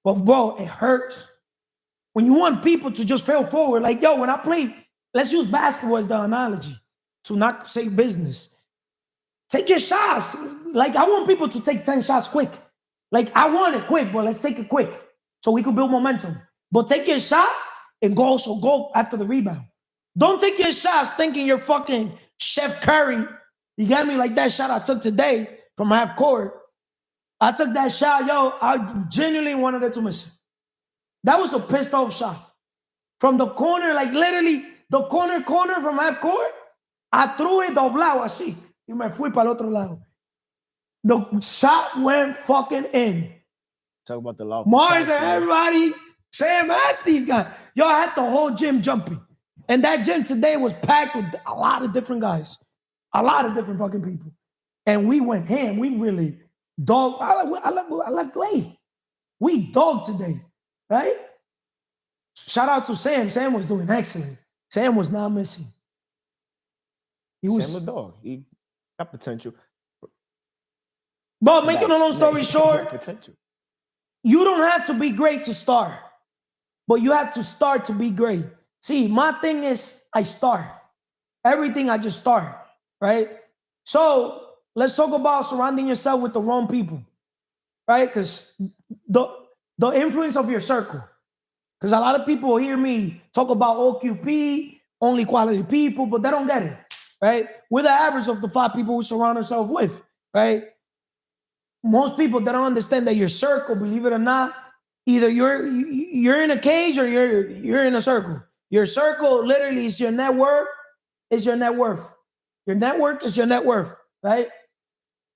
But bro, it hurts. When you want people to just fail forward, like, yo, when I play, let's use basketball as the analogy to not say business. Take your shots. Like, I want people to take 10 shots quick. Like, I want it quick, but let's take it quick so we can build momentum. But take your shots and go after the rebound. Don't take your shots thinking you're fucking Chef Curry. You get me? Like that shot I took today from half court. I took that shot, yo, I genuinely wanted it to miss it. That was a pissed off shot. From the corner, like literally the corner from half court, I threw it doblado así. Y me fui para el otro lado. The shot went fucking in. Talk about the law. Mars and everybody, Sam asked these guys. Y'all had the whole gym jumping. And that gym today was packed with a lot of different guys. A lot of different fucking people. And we went ham. We really dogged. I left late. We dogged today. Right? Shout out to Sam. Sam was doing excellent. Sam was not missing. Sam the dog. He got potential. But making a long story short, potential. You don't have to be great to start, but you have to start to be great. See, my thing is I start. Everything I just start, right? So let's talk about surrounding yourself with the wrong people, right? Because the influence of your circle. Because a lot of people hear me talk about OQP, only quality people, but they don't get it, right? We're the average of the 5 people we surround ourselves with, right? Most people, they don't understand that your circle, believe it or not, either you're in a cage or you're in a circle. Your circle literally is your network, is your net worth. Your network is your net worth, right?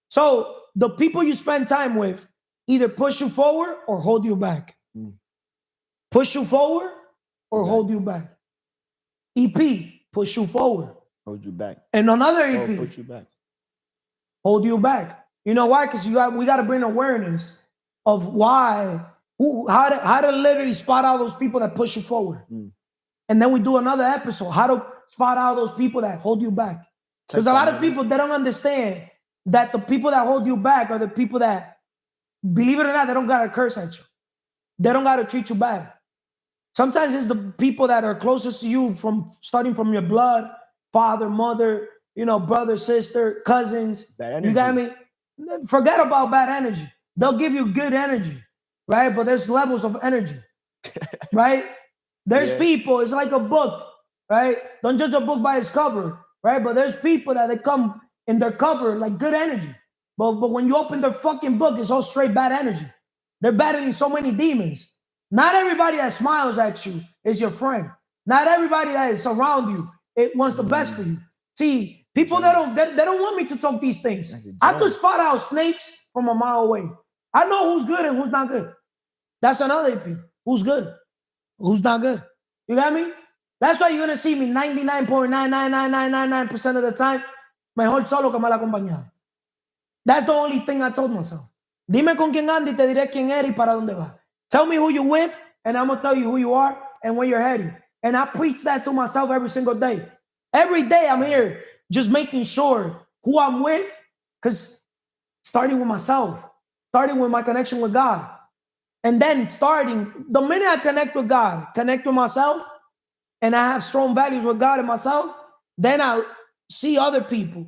So the people you spend time with either push you forward or hold you back. Push you forward or hold you back. EP, push you forward. Hold you back. And another EP, push you back. Hold you back. You know why? Because we got to bring awareness of how to literally spot out those people that push you forward. And then we do another episode, how to spot out those people that hold you back. Because a lot of people, they don't understand that the people that hold you back are the people that, believe it or not, they don't got to curse at you. They don't got to treat you bad. Sometimes it's the people that are closest to you starting from your blood, father, mother, brother, sister, cousins. You got me? Forget about bad energy. They'll give you good energy, right? But there's levels of energy, right? There's people, it's like a book, right? Don't judge a book by its cover. right? But there's people that they come in their cover like good energy. But when you open their fucking book, it's all straight bad energy. They're battling so many demons. Not everybody that smiles at you is your friend. Not everybody that is around you, it wants the best for you. See, people that don't want me to talk these things. I could spot out snakes from a mile away. I know who's good and who's not good. That's another EP. Who's good? Who's not good? You got me? That's why you're gonna see me 99.99999% of the time. Mejor solo que mal acompañado. That's the only thing I told myself. Dime con quién anda y te diré quién eres y para dónde vas. Tell me who you're with, and I'm gonna tell you who you are and where you're heading. And I preach that to myself every single day. Every day I'm here just making sure who I'm with, because starting with myself, starting with my connection with God, and then starting, the minute I connect with God, connect with myself, and I have strong values with God and myself, then I'll see other people.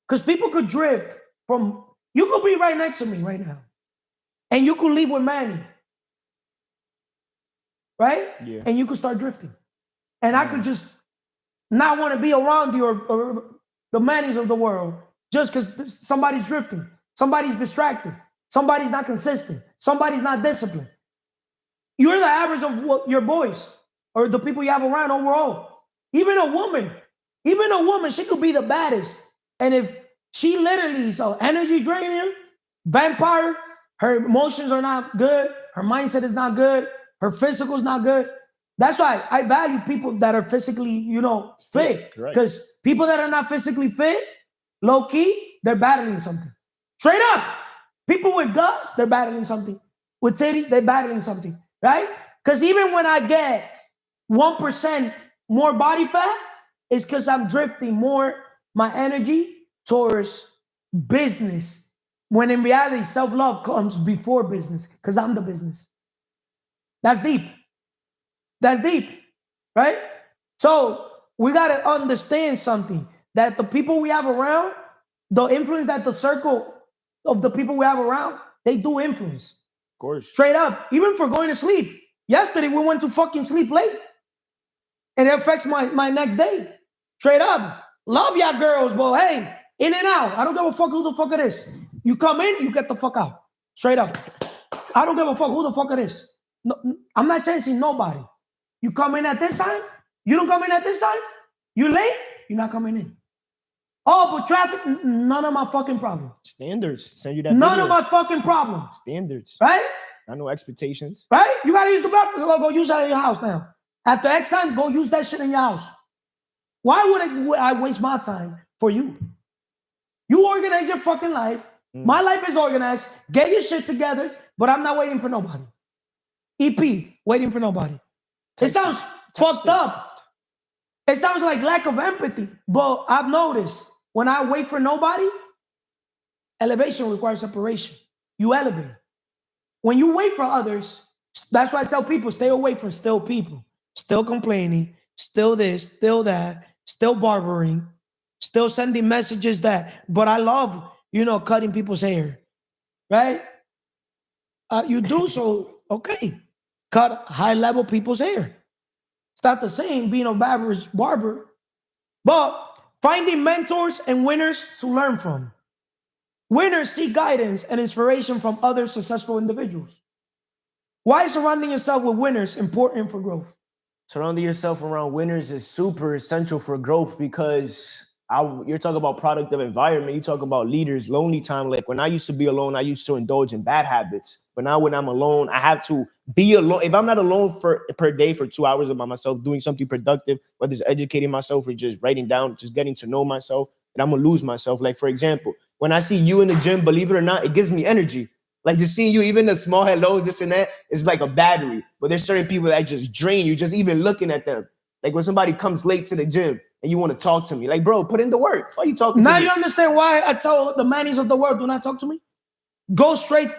Because people could drift from, you could be right next to me right now, and you could leave with Manny, right? Yeah. And you could start drifting. And I could just not want to be around you or the Mannys of the world just because somebody's drifting, somebody's distracted, somebody's not consistent, somebody's not disciplined. You're the average of what your boys or the people you have around overall. Even a woman, she could be the baddest. And if she literally is an energy drainer, vampire, her emotions are not good, her mindset is not good, her physical is not good. That's why I value people that are physically, fit. Because people that are not physically fit, low key, they're battling something. Straight up. People with guts, they're battling something. With titty, they're battling something, right? Because even when I get 1% more body fat, it's because I'm drifting more my energy towards business. When in reality, self-love comes before business, because I'm the business. That's deep. That's deep, right? So we got to understand something, that the people we have around, the influence that the circle of the people we have around, they do influence. Of course. Straight up, even for going to sleep. Yesterday, we went to fucking sleep late. And it affects my next day. Straight up. Love y'all girls, but hey, in and out. I don't give a fuck who the fuck it is. You come in, you get the fuck out. Straight up. I don't give a fuck who the fuck it is. No, I'm not chasing nobody. You come in at this time, you don't come in at this time, you late, you're not coming in. Oh, but traffic, none of my fucking problem. Standards. Send you that None video. of my fucking problem. Standards. Right? I know expectations. Right? You gotta use the bathroom. Go use that in your house now. After X time, go use that shit in your house. Why would I waste my time for you? You organize your fucking life. My life is organized. Get your shit together, but I'm not waiting for nobody. EP, waiting for nobody. It sounds fucked up. It sounds like lack of empathy. But I've noticed when I wait for nobody, elevation requires separation. You elevate. When you wait for others, that's why I tell people, stay away from still people. Still complaining, still this, still that, still barbering, still sending messages that, but I love, cutting people's hair, right? You do so, okay. Cut high-level people's hair. It's not the same being an average barber, but finding mentors and winners to learn from. Winners seek guidance and inspiration from other successful individuals. Why is surrounding yourself with winners important for growth? Surrounding yourself around winners is super essential for growth, because you're talking about productive environment. You talk about leaders, lonely time. Like when I used to be alone, I used to indulge in bad habits. But now when I'm alone, I have to be alone. If I'm not alone per day for 2 hours by myself, doing something productive, whether it's educating myself or just writing down, just getting to know myself, and I'm going to lose myself. Like, for example, when I see you in the gym, believe it or not, it gives me energy. Like just seeing you, even the small hellos, this and that, is like a battery. But there's certain people that just drain you, just even looking at them. Like when somebody comes late to the gym and you want to talk to me, like, bro, put in the work. Why are you talking to me? Now you understand why I tell the Mannys of the world, do not talk to me? Go straight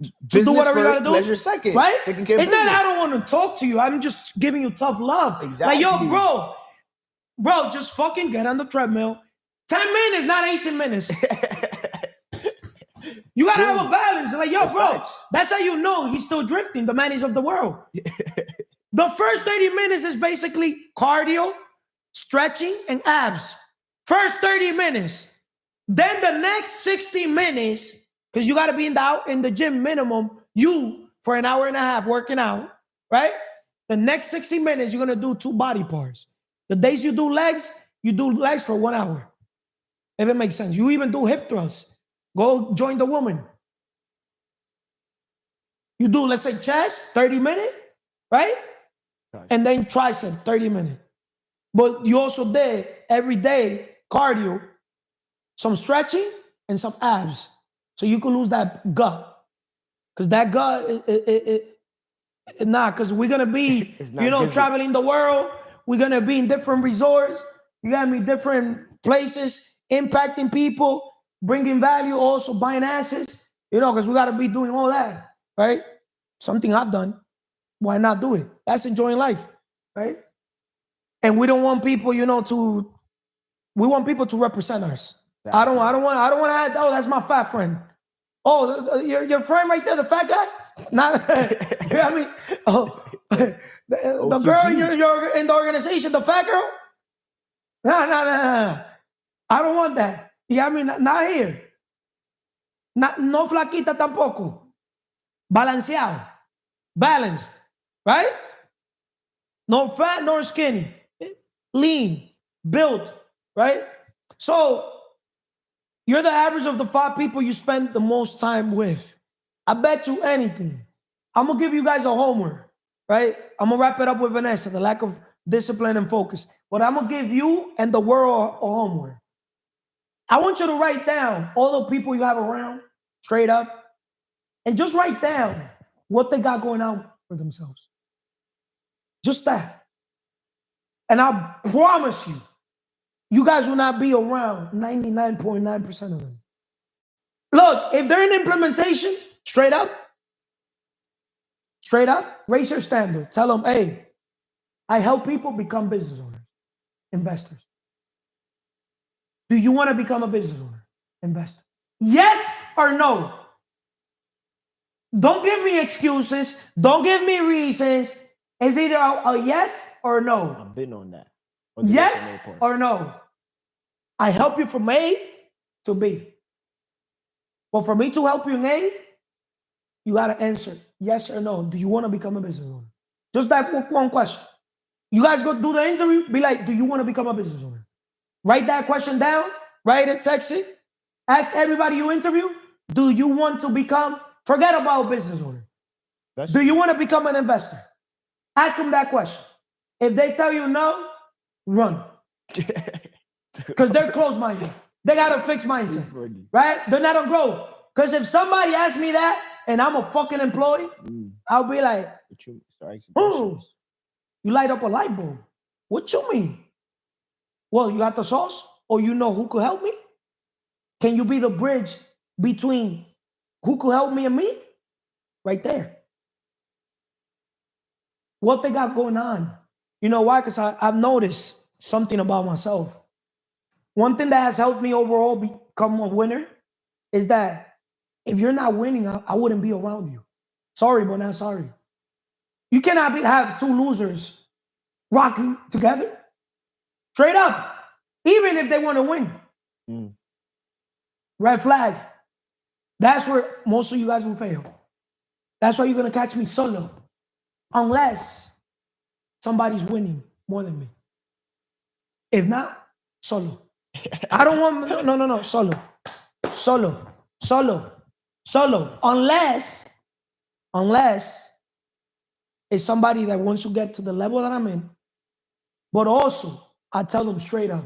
to Business do whatever first, you gotta do. pleasure second. Right? Taking care of it's not business. that I don't want to talk to you. I'm just giving you tough love. Exactly. Like, yo, bro, just fucking get on the treadmill. 10 minutes, not 18 minutes. You gotta have a balance. Like, yo, bro, that's how you know he's still drifting, the Mannys of the world. The first 30 minutes is basically cardio, stretching, and abs. First 30 minutes. Then the next 60 minutes, because you got to be in the gym minimum, you for an hour and a half working out, right? The next 60 minutes, you're going to do 2 body parts. The days you do legs for 1 hour. If it makes sense. You even do hip thrusts. Go join the woman. You do, let's say, chest, 30 minutes, right? And then tricep, 30 minutes. But you also did every day cardio, some stretching, and some abs. So you can lose that gut. Because that gut, because we're going to be, traveling the world. We're going to be in different resorts. You got me different places, impacting people, bringing value, also buying assets, because we got to be doing all that, right? Something I've done. Why not do it? That's enjoying life, right? And we don't want people, we want people to represent us. Exactly. I don't want to add, oh, that's my fat friend. Oh, your friend right there, the fat guy? Not, you know what I mean? Oh, the girl you're in the organization, the fat girl? No. I don't want that. You know what I mean? Not here. No flaquita tampoco. Balanceado. Balanced. Right? No fat nor skinny. Lean. Built. Right? So, you're the average of the 5 people you spend the most time with. I bet you anything. I'm going to give you guys a homework. Right? I'm going to wrap it up with Vanessa, the lack of discipline and focus. But I'm going to give you and the world a homework. I want you to write down all the people you have around, straight up, and just write down what they got going on for themselves. Just that. And I promise you guys will not be around 99.9% of them. Look, if they're in implementation, straight up, raise your standard. Tell them, hey, I help people become business owners, investors. Do you want to become a business owner, investor? Yes or no? Don't give me excuses. Don't give me reasons. It's either a yes or no. I've been on that. Yes or no? I help you from A to B. But for me to help you in A, you got to answer yes or no. Do you want to become a business owner? Just that one question. You guys go do the interview, be like, do you want to become a business owner? Write that question down, write it, text it. Ask everybody you interview, do you want to become, forget about a business owner. Do you want to become an investor? Ask them that question. If they tell you no, run. Because they're closed-minded. They got a fixed mindset, right? They're not on growth. Because if somebody asks me that and I'm a fucking employee, I'll be like, you light up a light bulb. What you mean? Well, you got the sauce, or you know who could help me? Can you be the bridge between who could help me and me? Right there. What they got going on. You know why? Because I've noticed something about myself. One thing that has helped me overall become a winner is that if you're not winning, I wouldn't be around you. Sorry, but not sorry. You cannot have 2 losers rocking together. Straight up. Even if they want to win. Red flag. That's where most of you guys will fail. That's why you're going to catch me solo. Unless somebody's winning more than me. If not, solo. I don't want, no, solo. Unless it's somebody that wants to get to the level that I'm in. But also, I tell them straight up,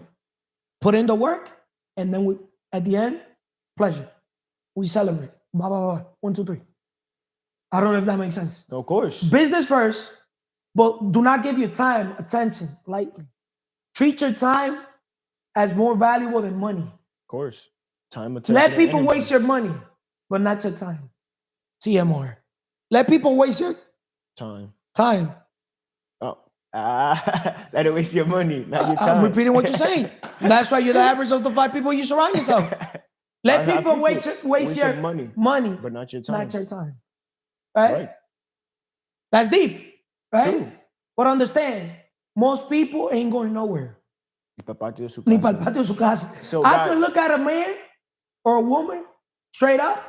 put in the work, and then at the end, pleasure. We celebrate. Blah, blah, blah. 1, 2, 3. I don't know if that makes sense. Of course. Business first, but do not give your time, attention lightly. Treat your time as more valuable than money. Of course. Time, attention, let people energy. waste your money, but not your time. TMR. Let people waste your time. Oh. Let it waste your money, not your time. I'm repeating what you're saying. That's why you're the average of the 5 people you surround yourself. Let people waste your money, but not your time. Not your time. Right? That's deep. Right? True. But understand, most people ain't going nowhere. Para patio de su Ni casa. para el patio de su casa. So, I guys- can look at a man or a woman straight up.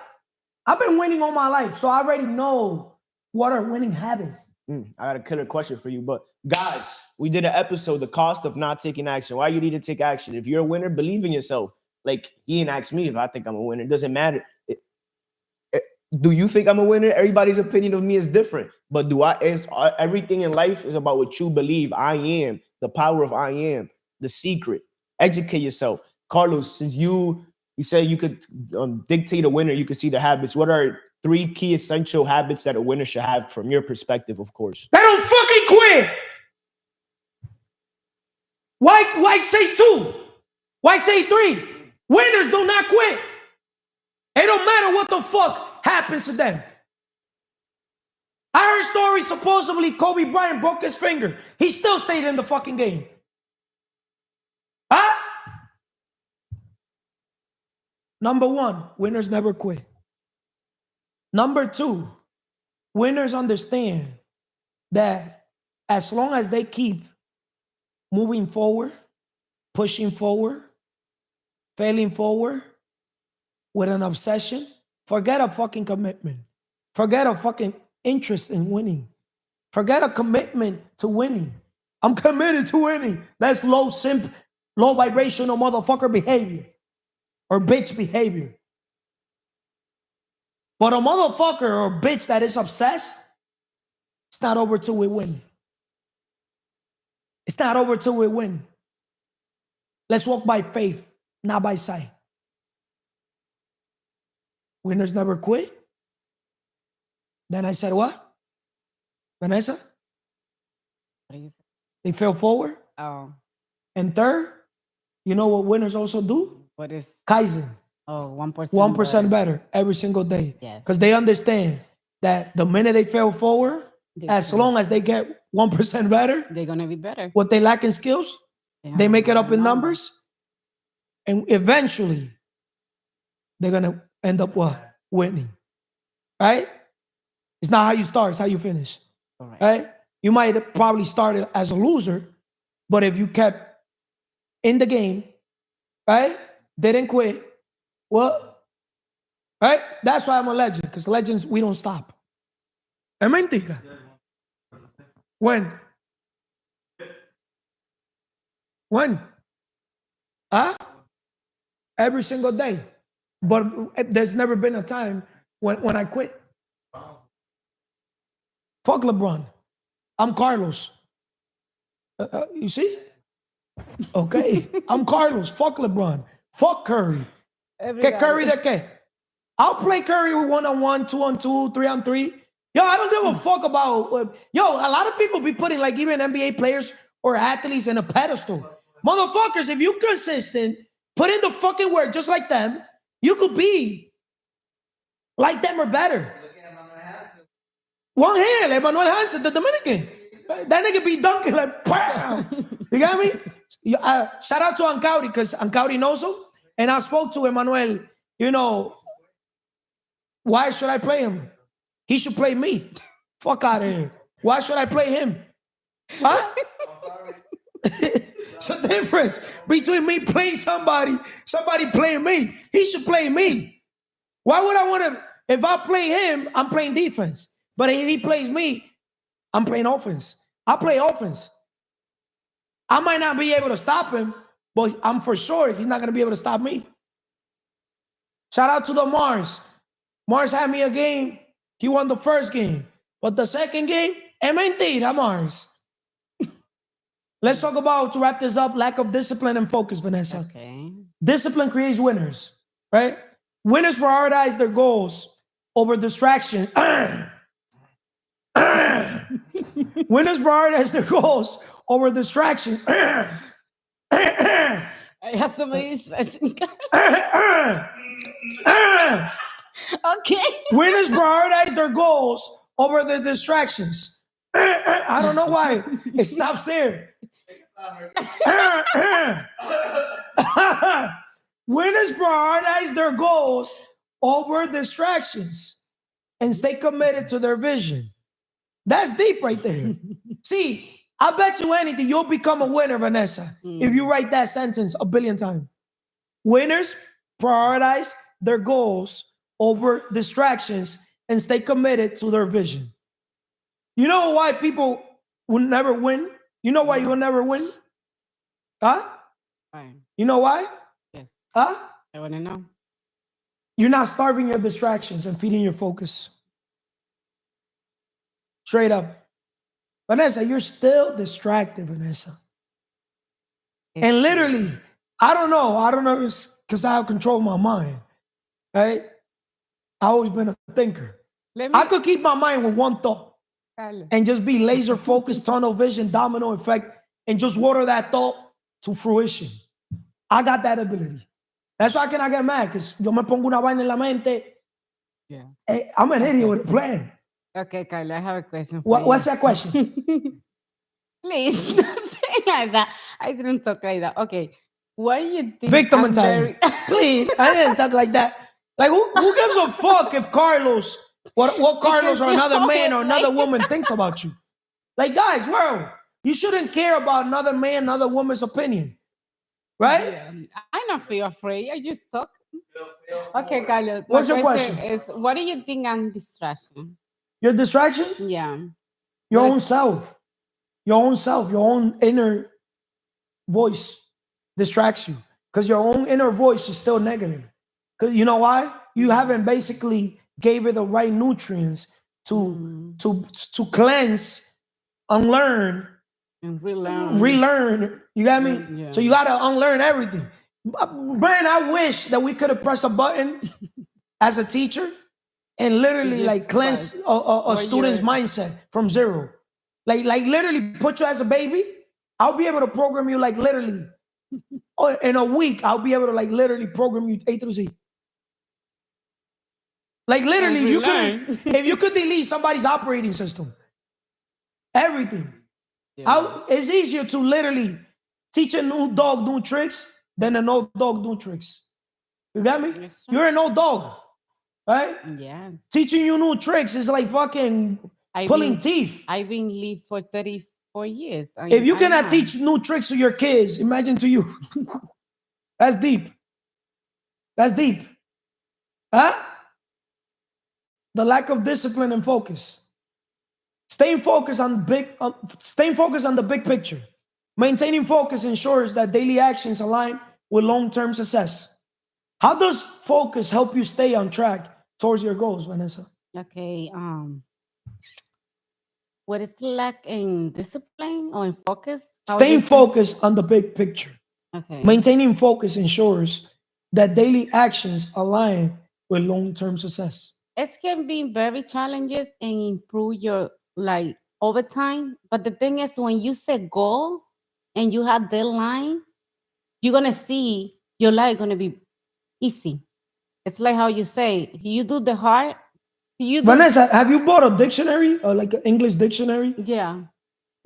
I've been winning all my life, so I already know what are winning habits. I got a killer question for you. But guys, we did an episode, the cost of not taking action. Why you need to take action? If you're a winner, believe in yourself. Like he didn't ask me if I think I'm a winner. It doesn't matter. Do you think I'm a winner? Everybody's opinion of me is different. But everything in life is about what you believe. I am, the power of I am, the secret. Educate yourself. Carlos, since you say you could dictate a winner, you could see the habits. What are 3 key essential habits that a winner should have from your perspective, of course? They don't fucking quit. Why say 2? Why say 3? Winners do not quit. It don't matter what the fuck happens to them. I heard stories supposedly Kobe Bryant broke his finger. He still stayed in the fucking game. Huh? Number 1, winners never quit. Number 2, winners understand that as long as they keep moving forward, pushing forward, failing forward with an obsession, forget a fucking commitment. Forget a fucking interest in winning. Forget a commitment to winning. I'm committed to winning. That's low vibrational motherfucker behavior or bitch behavior. But a motherfucker or bitch that is obsessed, it's not over till we win. It's not over till we win. Let's walk by faith, not by sight. Winners never quit. Then I said what? Vanessa? What do you say? They fail forward. Oh, And third, you know what winners also do? what is? Kaizen. Oh, 1%. 1% better every single day. Yes. Because they understand that the minute they fail forward, as They're- long as they get 1% better, They're gonna be better. what they lack in skills, they make it up in numbers. And eventually, they're going to end up what? Winning. Right? It's not how you start, it's how you finish. Correct. Right? You might have probably started as a loser, but if you kept in the game, right? Didn't quit. Well, right? That's why I'm a legend, because legends, we don't stop. Es mentira. When? When? Huh? Every single day. But there's never been a time when I quit. Fuck LeBron. I'm Carlos. You see? Okay. I'm Carlos. Fuck LeBron. Fuck Curry. ¿Qué Curry de qué? I'll play Curry with 1-on-1, 2-on-2, 3-on-3. Yo, I don't give a fuck about. Yo, a lot of people be putting like even NBA players or athletes in a pedestal. Motherfuckers, if you consistent, put in the fucking work just like them, you could be like them or better. One hand, Emmanuel Hansen, the Dominican. That nigga be dunking like, bam. You got me? Shout out to Ancauri, because Ancauri knows him. And I spoke to Emmanuel, why should I play him? He should play me. Fuck out of here. Why should I play him? Huh? It's a difference between me playing somebody playing me. He should play me. Why would I want to? If I play him, I'm playing defense. But if he plays me, I'm playing offense. I play offense. I might not be able to stop him, but I'm for sure he's not going to be able to stop me. Shout out to the Mars. Mars had me a game. He won the first game. But the second game, es mentira, Mars. Let's talk about, to wrap this up, lack of discipline and focus, Vanessa. Okay. Discipline creates winners, right? Winners prioritize their goals over distraction. Winners prioritize their goals over distraction. I have somebody stressing. Okay. Winners prioritize their goals over their distractions. I don't know why. It stops there. Winners prioritize their goals over distractions and stay committed to their vision. That's deep right there. See, I bet you anything, you'll become a winner, Vanessa, if you Mm. write that sentence a billion times. Winners prioritize their goals over distractions and stay committed to their vision. You know why people will never win? You know why you will never win? Huh? Fine. You know why? Yes. Huh? I want to know. You're not starving your distractions and feeding your focus. Straight up. Vanessa, you're still distracted, Vanessa. It's And true. literally, I don't know if it's because I have control of my mind, right? I've always been a thinker. Let me, I could keep my mind with one thought Carlos. and just be laser focused, tunnel vision, domino effect, and just water that thought to fruition. I got that ability. That's why I cannot get mad, because yo me pongo una vaina en la mente. Yeah. I'm an idiot Okay. with a plan. Okay, Carlos, I have a question for you. What's that question? Please, don't say like that. I didn't talk like that. Okay. What do you think? Victim I'm mentality. Please, I didn't talk like that. Like, who gives a fuck if Carlos, what Carlos Because or you another man or always another like- woman thinks about you? Like, guys, world, you shouldn't care about another man, another woman's opinion, right? Yeah, I don't feel afraid. I just talk. Okay, Carlos. What's my your question? is, what do you think I'm distraction? Your distraction, Yeah. your What own is- self, your own inner voice distracts you because your own inner voice is still negative. Because you know why? You haven't basically gave it the right nutrients to Mm. to cleanse, unlearn, And relearn. relearn. You got me? Yeah. So you got to unlearn everything. Brian, I wish that we could have pressed a button as a teacher and literally Just like cleanse press a what student's you're- mindset from zero. Like literally put you as a baby. I'll be able to program you like literally. Or in a week, I'll be able to like literally program you A through Z. Like literally, And if you relearn. could, if you could delete somebody's operating system, everything. Yeah. How it's easier to literally teach a new dog new tricks than an old dog new tricks. You got me? Yes, sir. You're an old dog, right? Yes. Teaching you new tricks is like fucking pulling teeth. I've been live for 34 years. If you I cannot know. teach new tricks to your kids, imagine to you. That's deep. That's deep. Huh? The lack of discipline and focus. Staying focused on the big picture. Maintaining focus ensures that daily actions align with long-term success. How does focus help you stay on track towards your goals, Vanessa? Okay. What is lack in discipline or in focus? How Staying you say- focused on the big picture. Okay. Maintaining focus ensures that daily actions align with long-term success. It can be very challenges and improve your like over time. But the thing is, when you set goal and you have deadline, you're gonna see your life gonna be easy. It's like how you say, you do the hard, you do. Vanessa, have you bought a dictionary or like an English dictionary? Yeah,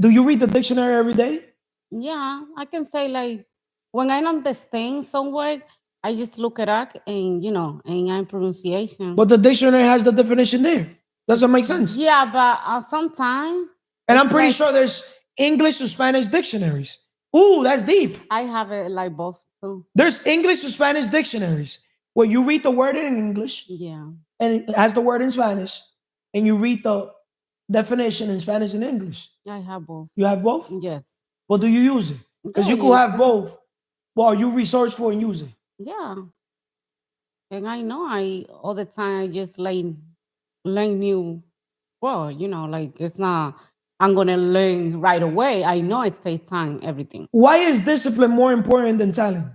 Do you read the dictionary every day? yeah. I can say like when I don't understand some word, I just look it up and and I'm pronunciation. But the dictionary has the definition there. Doesn't make sense. Yeah, but sometimes And I'm pretty sure there's English to Spanish dictionaries. Ooh, that's deep. I have it like both too. There's English to Spanish dictionaries where you read the word in English Yeah. and it has the word in Spanish, and you read the definition in Spanish and English. I have both. You have both? Yes. But do you use it? Because Yeah, you could I have use it. both. Well, you researchful and use it. Yeah. And I know I all the time I just like learn new word, like it's not I'm gonna learn right away. I know it takes time, everything. Why is discipline more important than talent?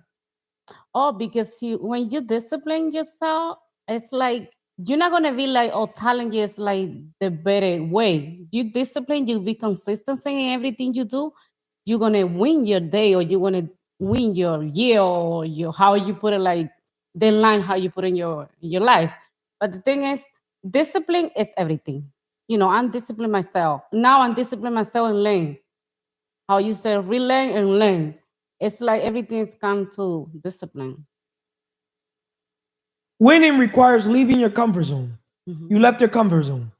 Oh, because when you discipline yourself, it's like you're not gonna be like, oh, talent is like the better way. You discipline, you be consistent in everything you do, you're gonna win your day or you're gonna win your year or your how you put it like the line how you put in your life. But the thing is, discipline is everything. I'm disciplined myself. Now I'm disciplined myself and learn. How you say relearn and learn. It's like everything's come to discipline. Winning requires leaving your comfort zone. Mhm. You left your comfort zone.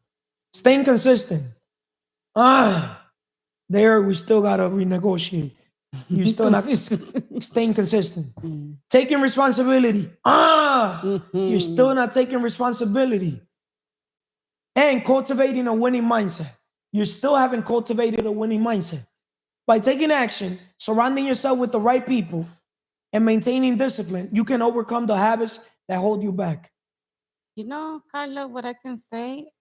Staying consistent. there we still gotta renegotiate. You're still not staying consistent. Taking responsibility. You're still not taking responsibility. And cultivating a winning mindset. You still haven't cultivated a winning mindset. By taking action, surrounding yourself with the right people, and maintaining discipline, you can overcome the habits that hold you back. You know, Carlo, what I can say,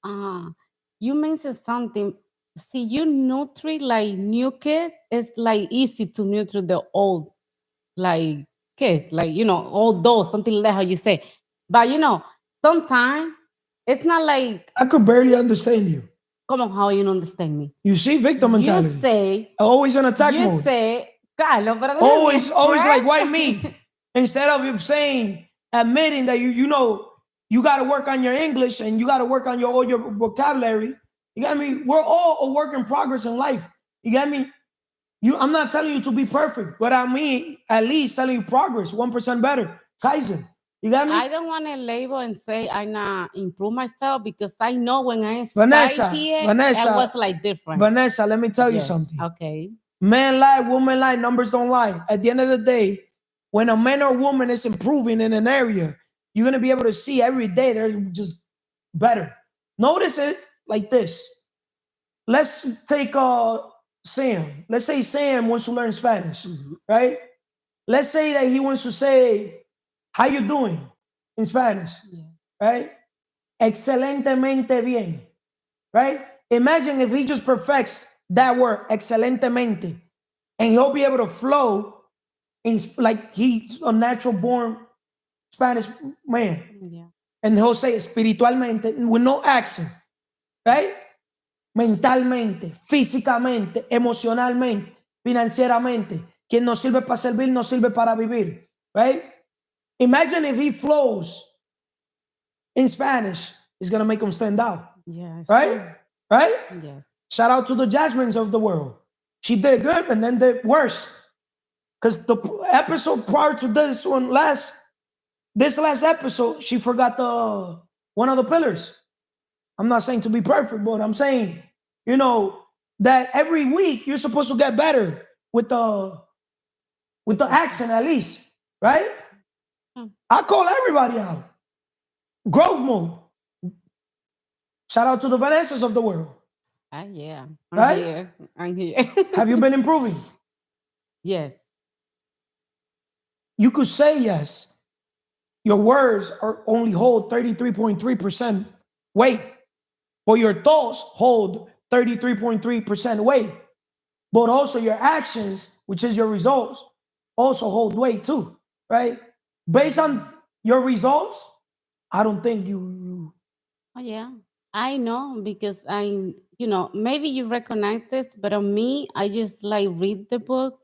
you mentioned something. See, you nurture like new kids, it's like easy to nurture the old like kids, like old dolls, something like that, how you say. But sometimes it's not like, I could barely understand you. come on, how you don't understand me? You see, victim mentality. You say, always in attack you mode. say, Carlo, but Always like, why me? Instead of you saying, admitting that you got to work on your English and you got to work on all your vocabulary. You got me? We're all a work in progress in life. You got me? I'm not telling you to be perfect, but I mean, at least telling you progress, 1% better. Kaizen. You got me? I don't want to label and say I not improve myself because I know when I Vanessa, started here, that was like different. Vanessa, let me tell you something. Okay. Man lie, woman lie, numbers don't lie. At the end of the day, when a man or woman is improving in an area, you're going to be able to see every day they're just better. Notice it like this. Let's take Sam. Let's say Sam wants to learn Spanish, right? Let's say that he wants to say, how you doing in Spanish, right? Excelentemente bien, right? Imagine if he just perfects that word, excelentemente, and he'll be able to flow like he's a natural born Spanish man. Yeah. And he'll say espiritualmente with no accent, right? Mentalmente, físicamente, emocionalmente, financieramente. Quien no sirve para servir, no sirve para vivir, right? Imagine if he flows in Spanish, it's going to make him stand out. Yes. Right? Sure. Right? Yes. Shout out to the Jasmines of the world. She did good and then did worse. Because the episode prior to this last episode, she forgot one of the pillars. I'm not saying to be perfect, but I'm saying, that every week you're supposed to get better with the accent at least, right? I call everybody out. Growth mode. Shout out to the Vanessas of the world. Yeah. Right? I'm here. Have you been improving? Yes. You could say yes. Your words only hold 33.3% weight, but your thoughts hold 33.3% weight. But also your actions, which is your results, also hold weight too, right? Based on your results, I don't think you. Oh, yeah. I know because maybe you recognize this, but on me, I just like read the book.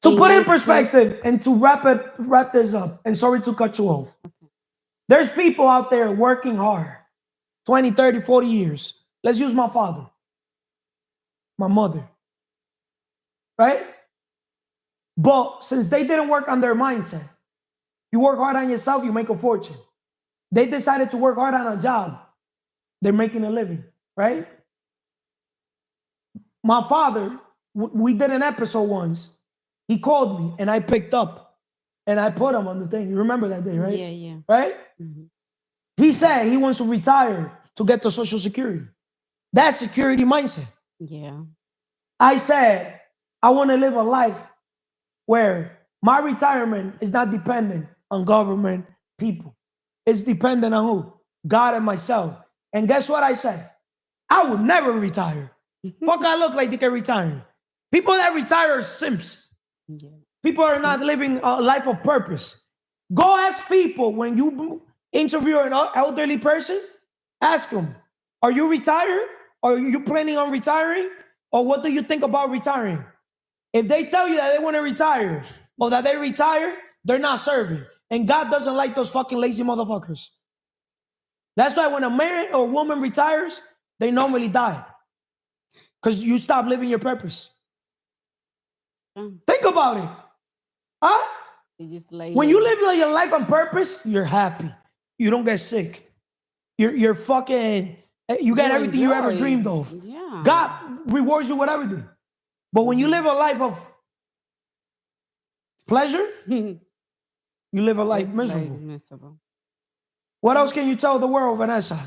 To put in perspective and to wrap this up, and sorry to cut you off. There's people out there working hard, 20, 30, 40 years. Let's use my father, my mother, right? But since they didn't work on their mindset, you work hard on yourself, you make a fortune. They decided to work hard on a job. They're making a living, right? My father, we did an episode once. He called me and I picked up and I put him on the thing. You remember that day, right? Yeah. Right? Mm-hmm. He said he wants to retire to get the Social Security. That's security mindset. Yeah. I said, I want to live a life where my retirement is not dependent on government people. It's dependent on who? God and myself. And guess what I said? I would never retire. Fuck, I look like they can retire. People that retire are simps. Yeah. People are not living a life of purpose. Go ask people when you interview an elderly person, ask them, are you retired? Or are you planning on retiring? Or what do you think about retiring? If they tell you that they want to retire or that they retire, they're not serving. And God doesn't like those fucking lazy motherfuckers. That's why when a man or woman retires, they normally die. Because you stop living your purpose. Think about it. Huh? When you live your life on purpose, you're happy. You don't get sick. You're fucking, you get everything you ever dreamed of. Yeah. God rewards you with everything. But when you live a life of pleasure, you live a life It's miserable. like miserable. What else can you tell the world, Vanessa?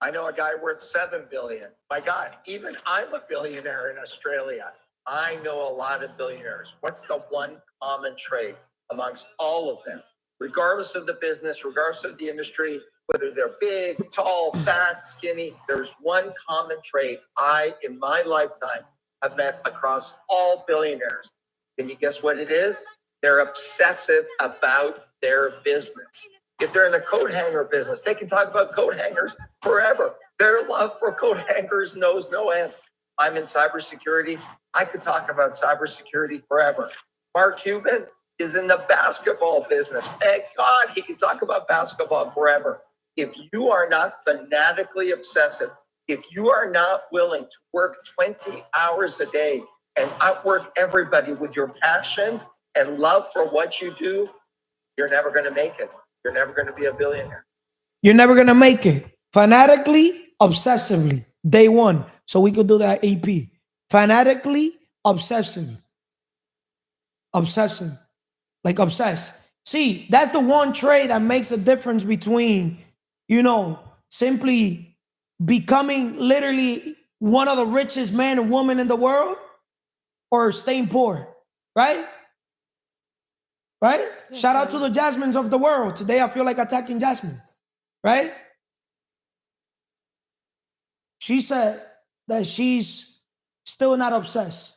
I know a guy worth 7 billion. My God, even I'm a billionaire in Australia. I know a lot of billionaires. What's the one common trait amongst all of them? Regardless of the business, regardless of the industry, whether they're big, tall, fat, skinny, there's one common trait I, in my lifetime, have met across all billionaires. Can you guess what it is? They're obsessive about their business. If they're in the coat hanger business, they can talk about coat hangers forever. Their love for coat hangers knows no ends. I'm in cybersecurity. I could talk about cybersecurity forever. Mark Cuban is in the basketball business. Thank God he can talk about basketball forever. If you are not fanatically obsessive, if you are not willing to work 20 hours a day and outwork everybody with your passion and love for what you do, you're never going to make it. You're never going to be a billionaire. You're never gonna make it. Fanatically, obsessively. Day one. So we could do that EP. Fanatically, obsessive. Obsessive. Like obsessed. See, that's the one trait that makes a difference between, simply becoming literally one of the richest men and women in the world or staying poor. Right? Right? Yes, Shout out to right. the Jasmines of the world. Today I feel like attacking Jasmine. Right? She said that she's still not obsessed,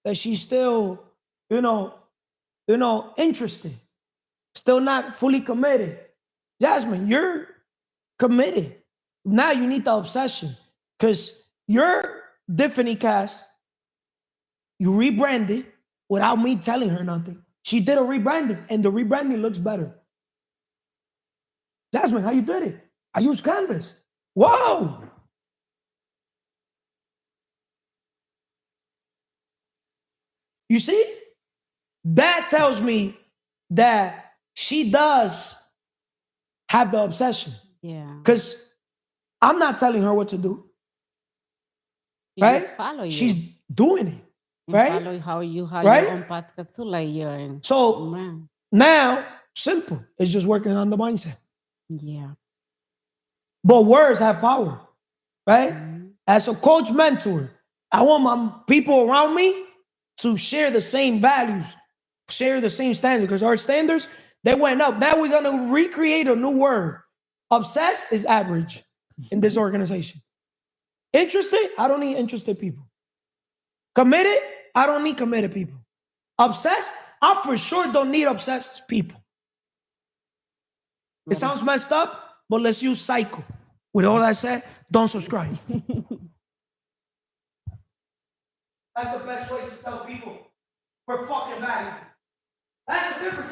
that she's still, interested, still not fully committed. Jasmine, you're committed. Now you need the obsession because your Tiffany cast, you rebranded without me telling her nothing. She did a rebranding and the rebranding looks better. Jasmine, how you did it? I used Canvas. Whoa! You see? That tells me that she does have the obsession. Yeah. Because I'm not telling her what to do. She Right? just follow you. She's doing it. And Right? follow how you have Right? your own path too, like you're So man. now, simple. It's just working on the mindset. Yeah. But words have power. Right? Mm-hmm. As a coach mentor, I want my people around me to share the same values, share the same standards, because our standards, they went up. Now we're going to recreate a new word. Obsessed is average in this organization. Interested? I don't need interested people. Committed? I don't need committed people. Obsessed? I for sure don't need obsessed people. It sounds messed up, but let's use cycle. With all that said, don't subscribe. That's the best way to tell people we're fucking valuable. That's the difference.